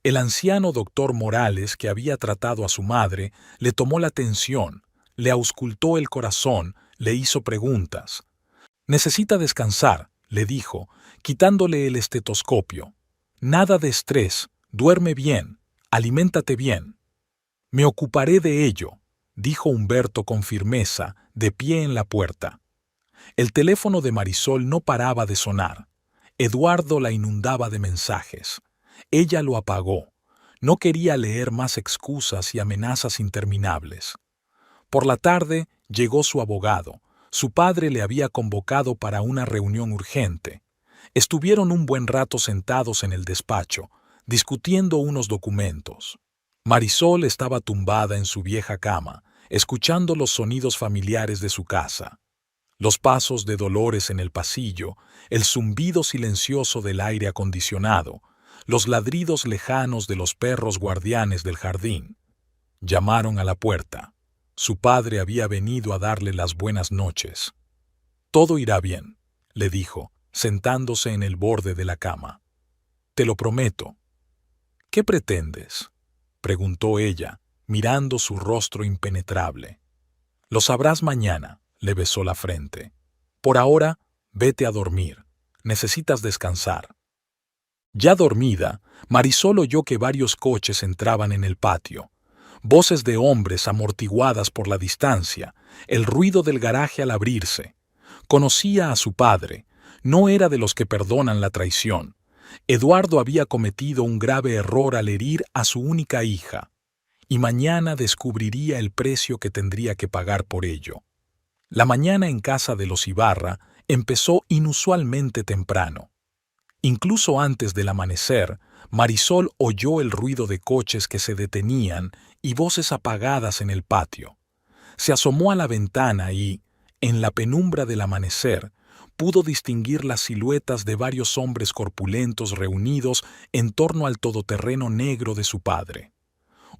[SPEAKER 1] El anciano doctor Morales, que había tratado a su madre, le tomó la tensión, le auscultó el corazón, le hizo preguntas. «Necesita descansar», le dijo, quitándole el estetoscopio. «Nada de estrés, duerme bien, aliméntate bien». Me ocuparé de ello, dijo Humberto con firmeza, de pie en la puerta. El teléfono de Marisol no paraba de sonar. Eduardo la inundaba de mensajes. Ella lo apagó. No quería leer más excusas y amenazas interminables. Por la tarde llegó su abogado. Su padre le había convocado para una reunión urgente. Estuvieron un buen rato sentados en el despacho, discutiendo unos documentos. Marisol estaba tumbada en su vieja cama, escuchando los sonidos familiares de su casa. Los pasos de Dolores en el pasillo, el zumbido silencioso del aire acondicionado, los ladridos lejanos de los perros guardianes del jardín. Llamaron a la puerta. Su padre había venido a darle las buenas noches. «Todo irá bien», le dijo, sentándose en el borde de la cama. «Te lo prometo». «¿Qué pretendes?», preguntó ella, mirando su rostro impenetrable. «Lo sabrás mañana», le besó la frente. «Por ahora, vete a dormir. Necesitas descansar». Ya dormida, Marisol oyó que varios coches entraban en el patio. Voces de hombres amortiguadas por la distancia, el ruido del garaje al abrirse. Conocía a su padre. No era de los que perdonan la traición. Eduardo había cometido un grave error al herir a su única hija, y mañana descubriría el precio que tendría que pagar por ello. La mañana en casa de los Ibarra empezó inusualmente temprano. Incluso antes del amanecer, Marisol oyó el ruido de coches que se detenían y voces apagadas en el patio. Se asomó a la ventana y, en la penumbra del amanecer, pudo distinguir las siluetas de varios hombres corpulentos reunidos en torno al todoterreno negro de su padre.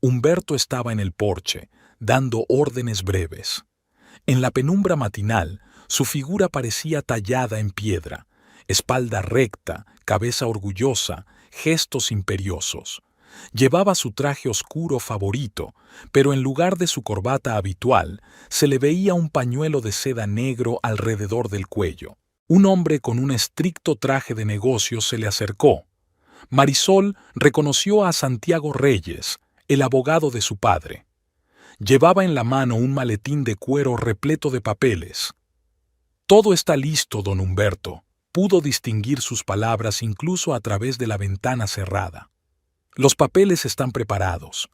[SPEAKER 1] Humberto estaba en el porche, dando órdenes breves. En la penumbra matinal, su figura parecía tallada en piedra, espalda recta, cabeza orgullosa, gestos imperiosos. Llevaba su traje oscuro favorito, pero en lugar de su corbata habitual, se le veía un pañuelo de seda negro alrededor del cuello. Un hombre con un estricto traje de negocios se le acercó. Marisol reconoció a Santiago Reyes, el abogado de su padre. Llevaba en la mano un maletín de cuero repleto de papeles. «Todo está listo, don Humberto», pudo distinguir sus palabras incluso a través de la ventana cerrada. «Los papeles están preparados».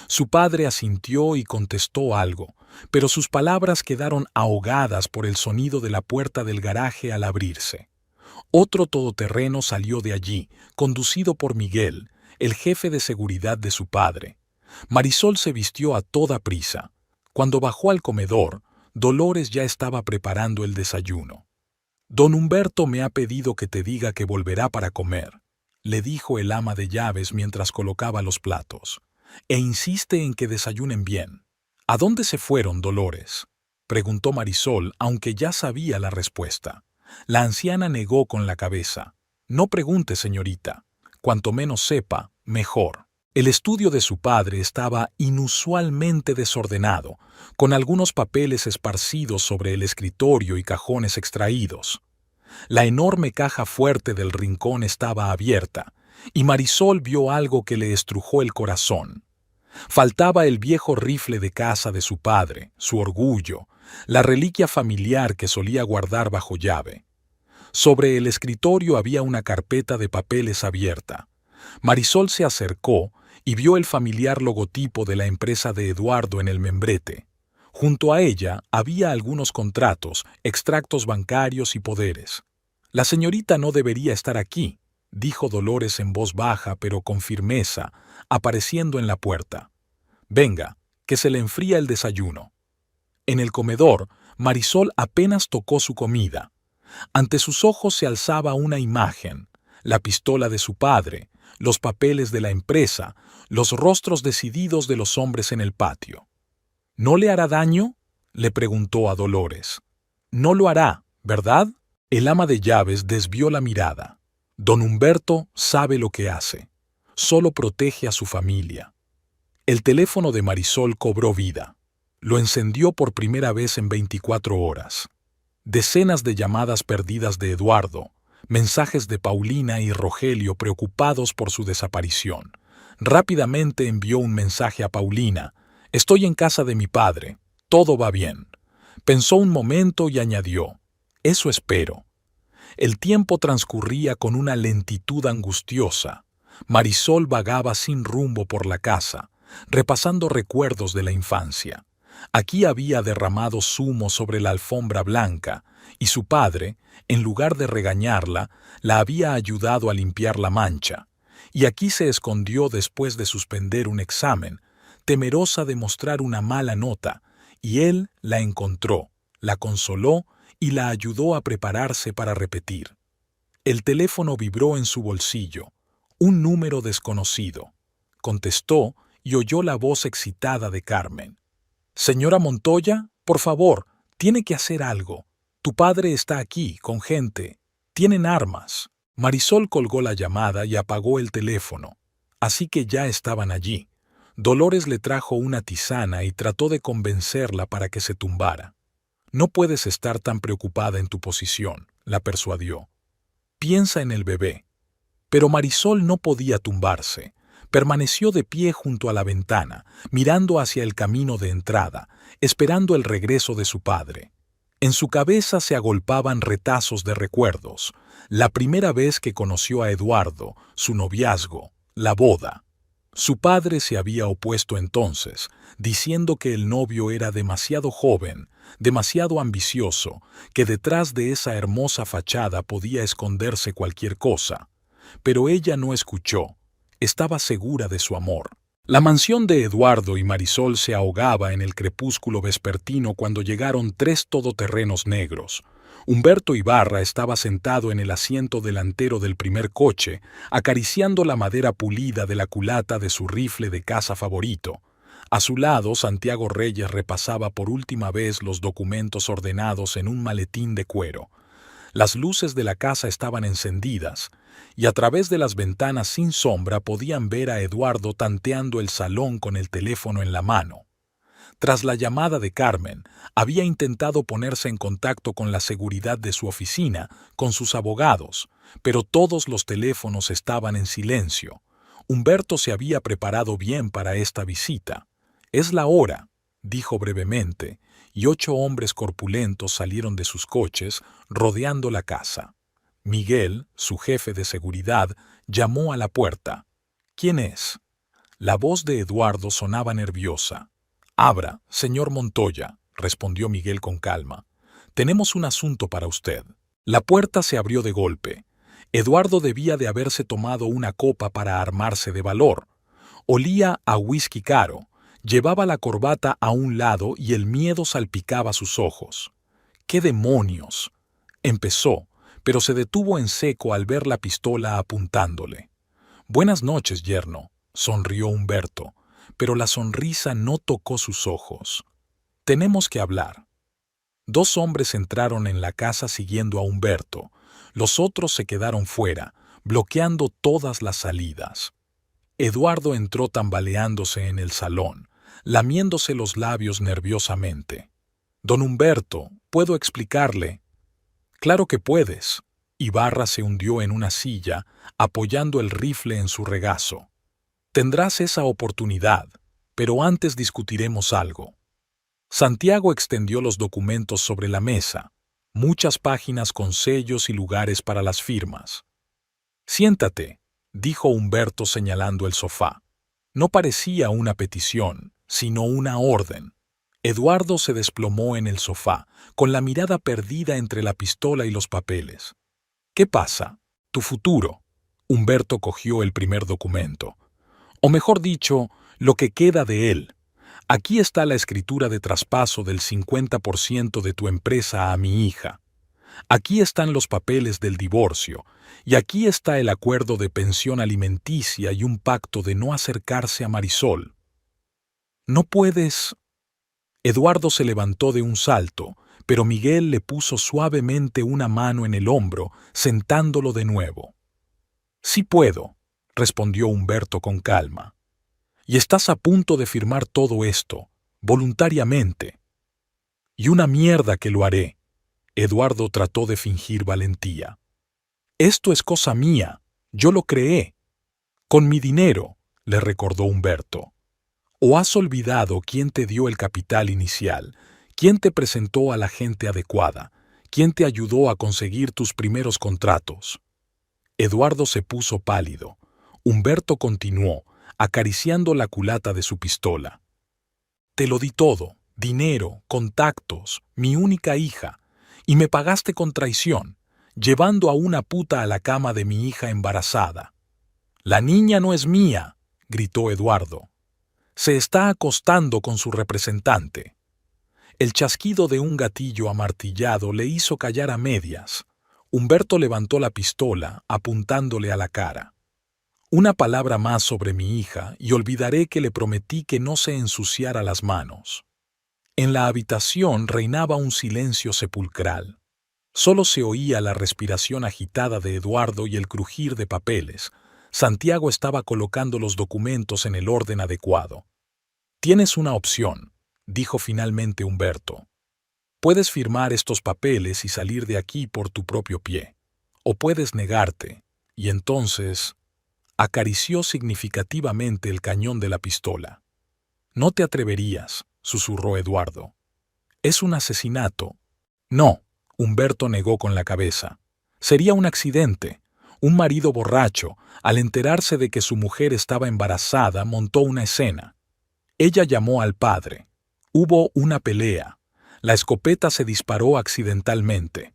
[SPEAKER 1] Su padre asintió y contestó algo, pero sus palabras quedaron ahogadas por el sonido de la puerta del garaje al abrirse. Otro todoterreno salió de allí, conducido por Miguel, el jefe de seguridad de su padre. Marisol se vistió a toda prisa. Cuando bajó al comedor, Dolores ya estaba preparando el desayuno. «Don Humberto me ha pedido que te diga que volverá para comer», le dijo el ama de llaves mientras colocaba los platos, «e insiste en que desayunen bien». «¿A dónde se fueron, Dolores?», preguntó Marisol, aunque ya sabía la respuesta. La anciana negó con la cabeza. «No pregunte, señorita. Cuanto menos sepa, mejor». El estudio de su padre estaba inusualmente desordenado, con algunos papeles esparcidos sobre el escritorio y cajones extraídos. La enorme caja fuerte del rincón estaba abierta, y Marisol vio algo que le estrujó el corazón. Faltaba el viejo rifle de caza de su padre, su orgullo, la reliquia familiar que solía guardar bajo llave. Sobre el escritorio había una carpeta de papeles abierta. Marisol se acercó y vio el familiar logotipo de la empresa de Eduardo en el membrete. Junto a ella había algunos contratos, extractos bancarios y poderes. «La señorita no debería estar aquí», dijo Dolores en voz baja pero con firmeza, apareciendo en la puerta. «Venga, que se le enfría el desayuno». En el comedor, Marisol apenas tocó su comida. Ante sus ojos se alzaba una imagen: la pistola de su padre, los papeles de la empresa, los rostros decididos de los hombres en el patio. «¿No le hará daño?», le preguntó a Dolores. «No lo hará, ¿verdad?». El ama de llaves desvió la mirada. «Don Humberto sabe lo que hace. Solo protege a su familia». El teléfono de Marisol cobró vida. Lo encendió por primera vez en 24 horas. Decenas de llamadas perdidas de Eduardo, mensajes de Paulina y Rogelio preocupados por su desaparición, Rápidamente envió un mensaje a Paulina. «Estoy en casa de mi padre. Todo va bien». Pensó un momento y añadió: «Eso espero». El tiempo transcurría con una lentitud angustiosa. Marisol vagaba sin rumbo por la casa, repasando recuerdos de la infancia. Aquí había derramado zumo sobre la alfombra blanca, y su padre, en lugar de regañarla, la había ayudado a limpiar la mancha. Y aquí se escondió después de suspender un examen, temerosa de mostrar una mala nota, y él la encontró, la consoló y la ayudó a prepararse para repetir. El teléfono vibró en su bolsillo. Un número desconocido. Contestó y oyó la voz excitada de Carmen. «Señora Montoya, por favor, tiene que hacer algo. Tu padre está aquí, con gente. Tienen armas». Marisol colgó la llamada y apagó el teléfono. Así que ya estaban allí. Dolores le trajo una tisana y trató de convencerla para que se tumbara. «No puedes estar tan preocupada en tu posición», la persuadió. «Piensa en el bebé». Pero Marisol no podía tumbarse. Permaneció de pie junto a la ventana, mirando hacia el camino de entrada, esperando el regreso de su padre. En su cabeza se agolpaban retazos de recuerdos. La primera vez que conoció a Eduardo, su noviazgo, la boda. Su padre se había opuesto entonces, diciendo que el novio era demasiado joven, demasiado ambicioso, que detrás de esa hermosa fachada podía esconderse cualquier cosa. Pero ella no escuchó. Estaba segura de su amor. La mansión de Eduardo y Marisol se ahogaba en el crepúsculo vespertino cuando llegaron 3 todoterrenos negros. Humberto Ibarra estaba sentado en el asiento delantero del primer coche, acariciando la madera pulida de la culata de su rifle de caza favorito. A su lado, Santiago Reyes repasaba por última vez los documentos ordenados en un maletín de cuero. Las luces de la casa estaban encendidas, y a través de las ventanas sin sombra podían ver a Eduardo tanteando el salón con el teléfono en la mano. Tras la llamada de Carmen, había intentado ponerse en contacto con la seguridad de su oficina, con sus abogados, pero todos los teléfonos estaban en silencio. Humberto se había preparado bien para esta visita. «Es la hora», dijo brevemente, y 8 hombres corpulentos salieron de sus coches, rodeando la casa. Miguel, su jefe de seguridad, llamó a la puerta. «¿Quién es?». La voz de Eduardo sonaba nerviosa. «Abra, señor Montoya», respondió Miguel con calma. «Tenemos un asunto para usted». La puerta se abrió de golpe. Eduardo debía de haberse tomado una copa para armarse de valor. Olía a whisky caro. Llevaba la corbata a un lado y el miedo salpicaba sus ojos. «¿Qué demonios?», empezó, pero se detuvo en seco al ver la pistola apuntándole. «Buenas noches, yerno», sonrió Humberto, pero la sonrisa no tocó sus ojos. «Tenemos que hablar». 2 hombres entraron en la casa siguiendo a Humberto. Los otros se quedaron fuera, bloqueando todas las salidas. Eduardo entró tambaleándose en el salón, lamiéndose los labios nerviosamente. «Don Humberto, ¿puedo explicarle?» «Claro que puedes». Ibarra se hundió en una silla, apoyando el rifle en su regazo. «Tendrás esa oportunidad, pero antes discutiremos algo». Santiago extendió los documentos sobre la mesa, muchas páginas con sellos y lugares para las firmas. «Siéntate», dijo Humberto señalando el sofá. No parecía una petición, sino una orden. Eduardo se desplomó en el sofá, con la mirada perdida entre la pistola y los papeles. «¿Qué pasa? Tu futuro». Humberto cogió el primer documento. «O mejor dicho, lo que queda de él. Aquí está la escritura de traspaso del 50% de tu empresa a mi hija. Aquí están los papeles del divorcio, y aquí está el acuerdo de pensión alimenticia y un pacto de no acercarse a Marisol. No puedes...». Eduardo se levantó de un salto, pero Miguel le puso suavemente una mano en el hombro, sentándolo de nuevo. «Sí puedo», respondió Humberto con calma. «Y estás a punto de firmar todo esto, voluntariamente». «Y una mierda que lo haré». Eduardo trató de fingir valentía. «Esto es cosa mía, yo lo creé. Con mi dinero, le recordó Humberto. ¿O has olvidado quién te dio el capital inicial, quién te presentó a la gente adecuada, quién te ayudó a conseguir tus primeros contratos? Eduardo se puso pálido. Humberto continuó, acariciando la culata de su pistola. Te lo di todo, dinero, contactos, mi única hija, y me pagaste con traición, llevando a una puta a la cama de mi hija embarazada. La niña no es mía, gritó Eduardo. Se está acostando con su representante. El chasquido de un gatillo amartillado le hizo callar a medias. Humberto levantó la pistola, apuntándole a la cara. Una palabra más sobre mi hija y olvidaré que le prometí que no se ensuciara las manos. En la habitación reinaba un silencio sepulcral. Solo se oía la respiración agitada de Eduardo y el crujir de papeles. Santiago estaba colocando los documentos en el orden adecuado. Tienes una opción, dijo finalmente Humberto. Puedes firmar estos papeles y salir de aquí por tu propio pie. O puedes negarte, y entonces... Acarició significativamente el cañón de la pistola. No te atreverías, susurró Eduardo. Es un asesinato. No, Humberto negó con la cabeza. Sería un accidente. Un marido borracho, al enterarse de que su mujer estaba embarazada, montó una escena. Ella llamó al padre. Hubo una pelea. La escopeta se disparó accidentalmente.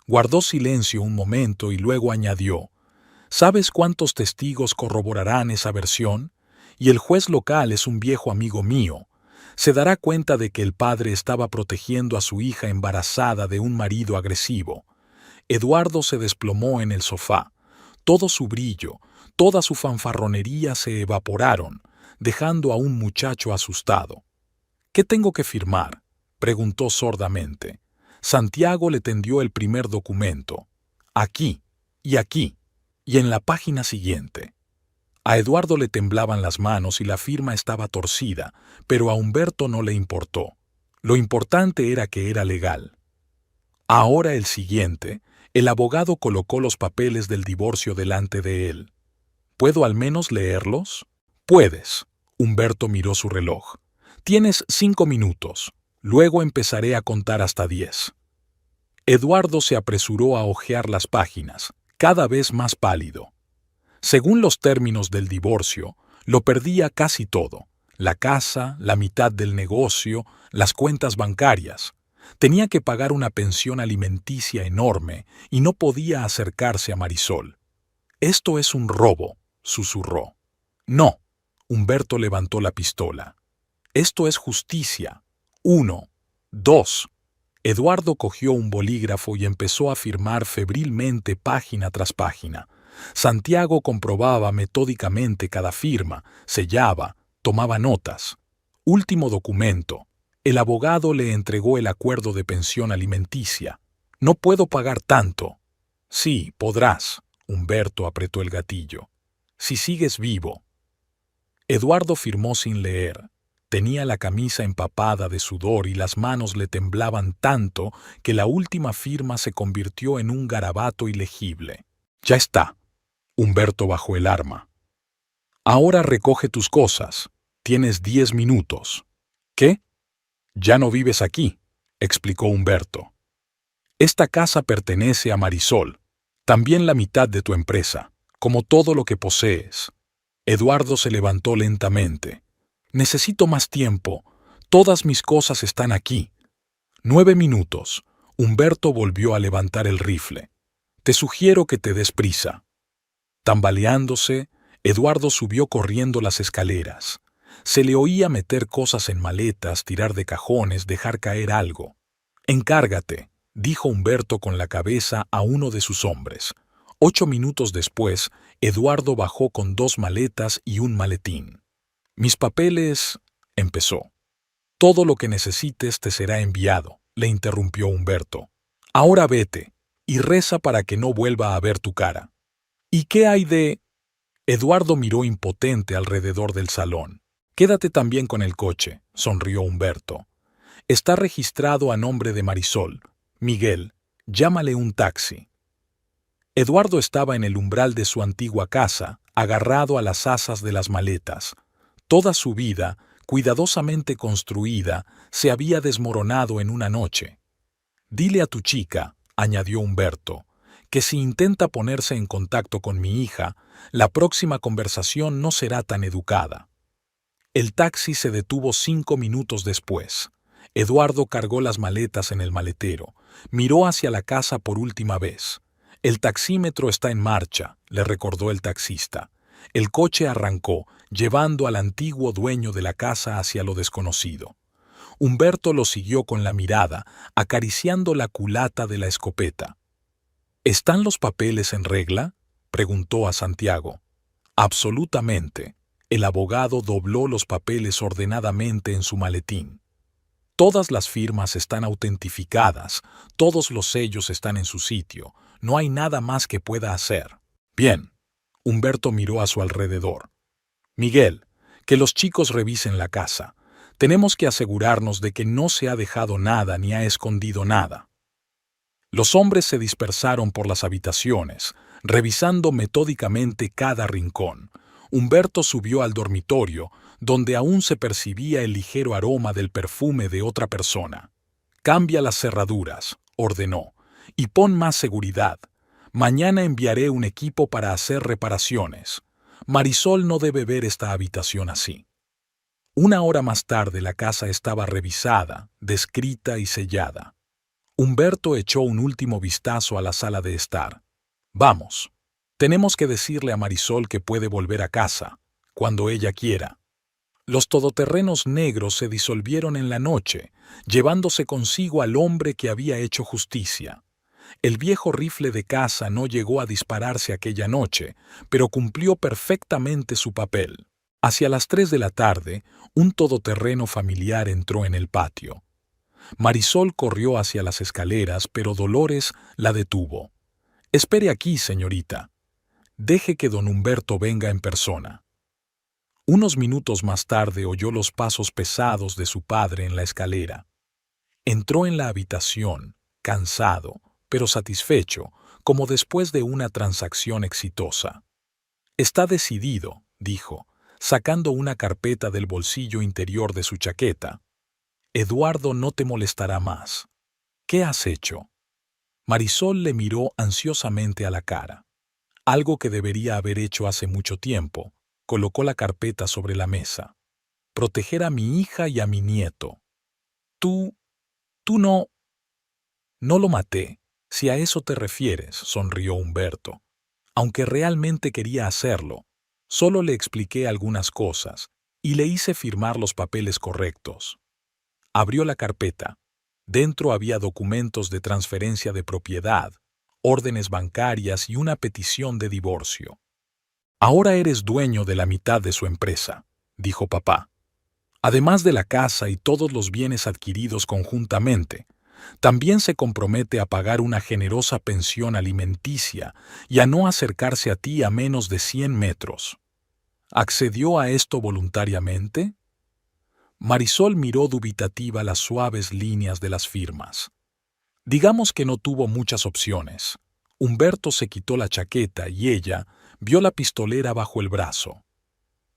[SPEAKER 1] Guardó silencio un momento y luego añadió: ¿Sabes cuántos testigos corroborarán esa versión? Y el juez local es un viejo amigo mío. Se dará cuenta de que el padre estaba protegiendo a su hija embarazada de un marido agresivo. Eduardo se desplomó en el sofá. Todo su brillo, toda su fanfarronería se evaporaron, dejando a un muchacho asustado. ¿Qué tengo que firmar?, preguntó sordamente. Santiago le tendió el primer documento. Aquí, y aquí, y en la página siguiente. A Eduardo le temblaban las manos y la firma estaba torcida, pero a Humberto no le importó. Lo importante era que era legal. Ahora el siguiente, el abogado colocó los papeles del divorcio delante de él. ¿Puedo al menos leerlos? Puedes. Humberto miró su reloj. Tienes 5 minutos. Luego empezaré a contar hasta 10. Eduardo se apresuró a hojear las páginas, cada vez más pálido. Según los términos del divorcio, lo perdía casi todo: la casa, la mitad del negocio, las cuentas bancarias. Tenía que pagar una pensión alimenticia enorme y no podía acercarse a Marisol. «Esto es un robo», susurró. «No», Humberto levantó la pistola. «Esto es justicia. 1, 2». Eduardo cogió un bolígrafo y empezó a firmar febrilmente página tras página. Santiago comprobaba metódicamente cada firma, sellaba, tomaba notas. Último documento. El abogado le entregó el acuerdo de pensión alimenticia. «No puedo pagar tanto». «Sí, podrás», Humberto apretó el gatillo. «Si sigues vivo». Eduardo firmó sin leer. Tenía la camisa empapada de sudor y las manos le temblaban tanto que la última firma se convirtió en un garabato ilegible. «Ya está». Humberto bajó el arma. «Ahora recoge tus cosas. Tienes 10 minutos». «¿Qué?» «Ya no vives aquí», explicó Humberto. «Esta casa pertenece a Marisol, también la mitad de tu empresa, como todo lo que posees». Eduardo se levantó lentamente. «Necesito más tiempo. Todas mis cosas están aquí». 9 minutos. Humberto volvió a levantar el rifle. «Te sugiero que te des prisa». Tambaleándose, Eduardo subió corriendo las escaleras. Se le oía meter cosas en maletas, tirar de cajones, dejar caer algo. «Encárgate», dijo Humberto con la cabeza a uno de sus hombres. 8 minutos después, Eduardo bajó con 2 maletas y un maletín. «Mis papeles», empezó. «Todo lo que necesites te será enviado», le interrumpió Humberto. «Ahora vete, y reza para que no vuelva a ver tu cara». «¿Y qué hay de...?» Eduardo miró impotente alrededor del salón. «Quédate también con el coche», sonrió Humberto. «Está registrado a nombre de Marisol. Miguel, llámale un taxi». Eduardo estaba en el umbral de su antigua casa, agarrado a las asas de las maletas. Toda su vida, cuidadosamente construida, se había desmoronado en una noche. «Dile a tu chica», añadió Humberto, «que si intenta ponerse en contacto con mi hija, la próxima conversación no será tan educada». El taxi se detuvo 5 minutos después. Eduardo cargó las maletas en el maletero. Miró hacia la casa por última vez. «El taxímetro está en marcha», le recordó el taxista. El coche arrancó, llevando al antiguo dueño de la casa hacia lo desconocido. Humberto lo siguió con la mirada, acariciando la culata de la escopeta. «¿Están los papeles en regla?», preguntó a Santiago. «Absolutamente». El abogado dobló los papeles ordenadamente en su maletín. «Todas las firmas están autentificadas, todos los sellos están en su sitio, no hay nada más que pueda hacer». «Bien». Humberto miró a su alrededor. «Miguel, que los chicos revisen la casa. Tenemos que asegurarnos de que no se ha dejado nada ni ha escondido nada». Los hombres se dispersaron por las habitaciones, revisando metódicamente cada rincón. Humberto subió al dormitorio, donde aún se percibía el ligero aroma del perfume de otra persona. «Cambia las cerraduras», ordenó, «y pon más seguridad. Mañana enviaré un equipo para hacer reparaciones. Marisol no debe ver esta habitación así». 1 hora más tarde la casa estaba revisada, descrita y sellada. Humberto echó un último vistazo a la sala de estar. «Vamos. Tenemos que decirle a Marisol que puede volver a casa, cuando ella quiera». Los todoterrenos negros se disolvieron en la noche, llevándose consigo al hombre que había hecho justicia. El viejo rifle de caza no llegó a dispararse aquella noche, pero cumplió perfectamente su papel. Hacia las 3 de la tarde, un todoterreno familiar entró en el patio. Marisol corrió hacia las escaleras, pero Dolores la detuvo. «Espere aquí, señorita. Deje que don Humberto venga en persona». Unos minutos más tarde oyó los pasos pesados de su padre en la escalera. Entró en la habitación, cansado, pero satisfecho, como después de una transacción exitosa. «Está decidido», dijo, sacando una carpeta del bolsillo interior de su chaqueta. «Eduardo no te molestará más. ¿Qué has hecho?». Marisol le miró ansiosamente a la cara. Algo que debería haber hecho hace mucho tiempo. Colocó la carpeta sobre la mesa. «Proteger a mi hija y a mi nieto». Tú no... «No lo maté, si a eso te refieres», sonrió Humberto. «Aunque realmente quería hacerlo, solo le expliqué algunas cosas y le hice firmar los papeles correctos». Abrió la carpeta. Dentro había documentos de transferencia de propiedad, órdenes bancarias y una petición de divorcio. «Ahora eres dueño de la mitad de su empresa», dijo papá. «Además de la casa y todos los bienes adquiridos conjuntamente, también se compromete a pagar una generosa pensión alimenticia y a no acercarse a ti a menos de 100 metros. ¿Accedió a esto voluntariamente?». Marisol miró dubitativa las suaves líneas de las firmas. Digamos que no tuvo muchas opciones. Humberto se quitó la chaqueta y ella vio la pistolera bajo el brazo.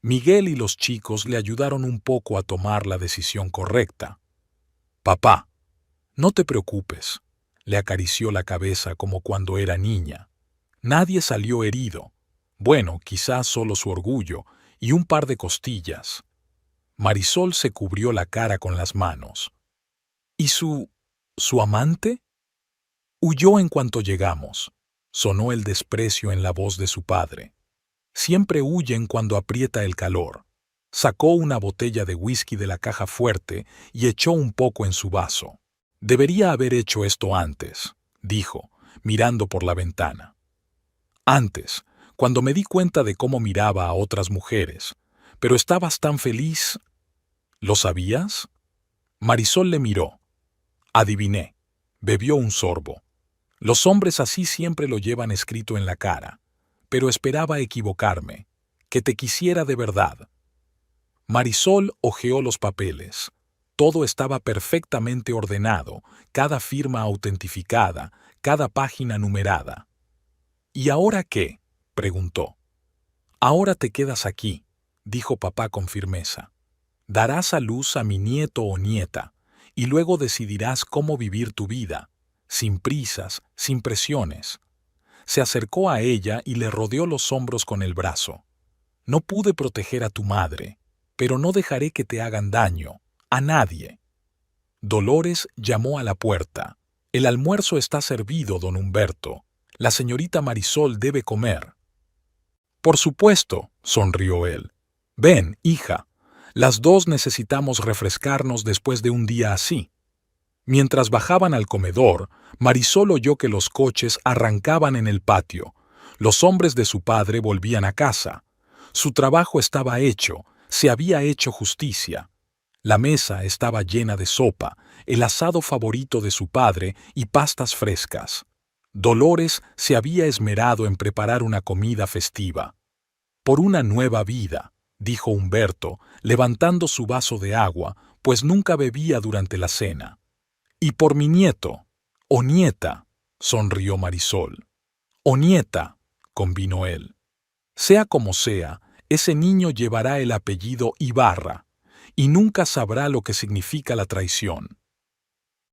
[SPEAKER 1] Miguel y los chicos le ayudaron un poco a tomar la decisión correcta. «Papá, no te preocupes», le acarició la cabeza como cuando era niña. «Nadie salió herido. Bueno, quizás solo su orgullo y un par de costillas». Marisol se cubrió la cara con las manos. «¿Y su amante?». «Huyó en cuanto llegamos», sonó el desprecio en la voz de su padre. «Siempre huyen cuando aprieta el calor». Sacó una botella de whisky de la caja fuerte y echó un poco en su vaso. «Debería haber hecho esto antes», dijo, mirando por la ventana. «Antes, cuando me di cuenta de cómo miraba a otras mujeres. Pero estabas tan feliz». «¿Lo sabías?». Marisol le miró. «Adiviné». Bebió un sorbo. «Los hombres así siempre lo llevan escrito en la cara. Pero esperaba equivocarme. Que te quisiera de verdad». Marisol hojeó los papeles. Todo estaba perfectamente ordenado, cada firma autentificada, cada página numerada. «¿Y ahora qué?», preguntó. Ahora te quedas aquí, dijo papá con firmeza. Darás a luz a mi nieto o nieta, y luego decidirás cómo vivir tu vida, sin prisas, sin presiones. Se acercó a ella y le rodeó los hombros con el brazo. No pude proteger a tu madre, pero no dejaré que te hagan daño, a nadie. Dolores llamó a la puerta. El almuerzo está servido, don Humberto. La señorita Marisol debe comer. Por supuesto, sonrió él. Ven, hija. Las dos necesitamos refrescarnos después de un día así. Mientras bajaban al comedor, Marisol oyó que los coches arrancaban en el patio. Los hombres de su padre volvían a casa. Su trabajo estaba hecho, se había hecho justicia. La mesa estaba llena de sopa, el asado favorito de su padre y pastas frescas. Dolores se había esmerado en preparar una comida festiva. Por una nueva vida, dijo Humberto, levantando su vaso de agua, pues nunca bebía durante la cena. Y por mi nieto, o nieta, sonrió Marisol. O nieta, convino él. Sea como sea, ese niño llevará el apellido Ibarra, y nunca sabrá lo que significa la traición.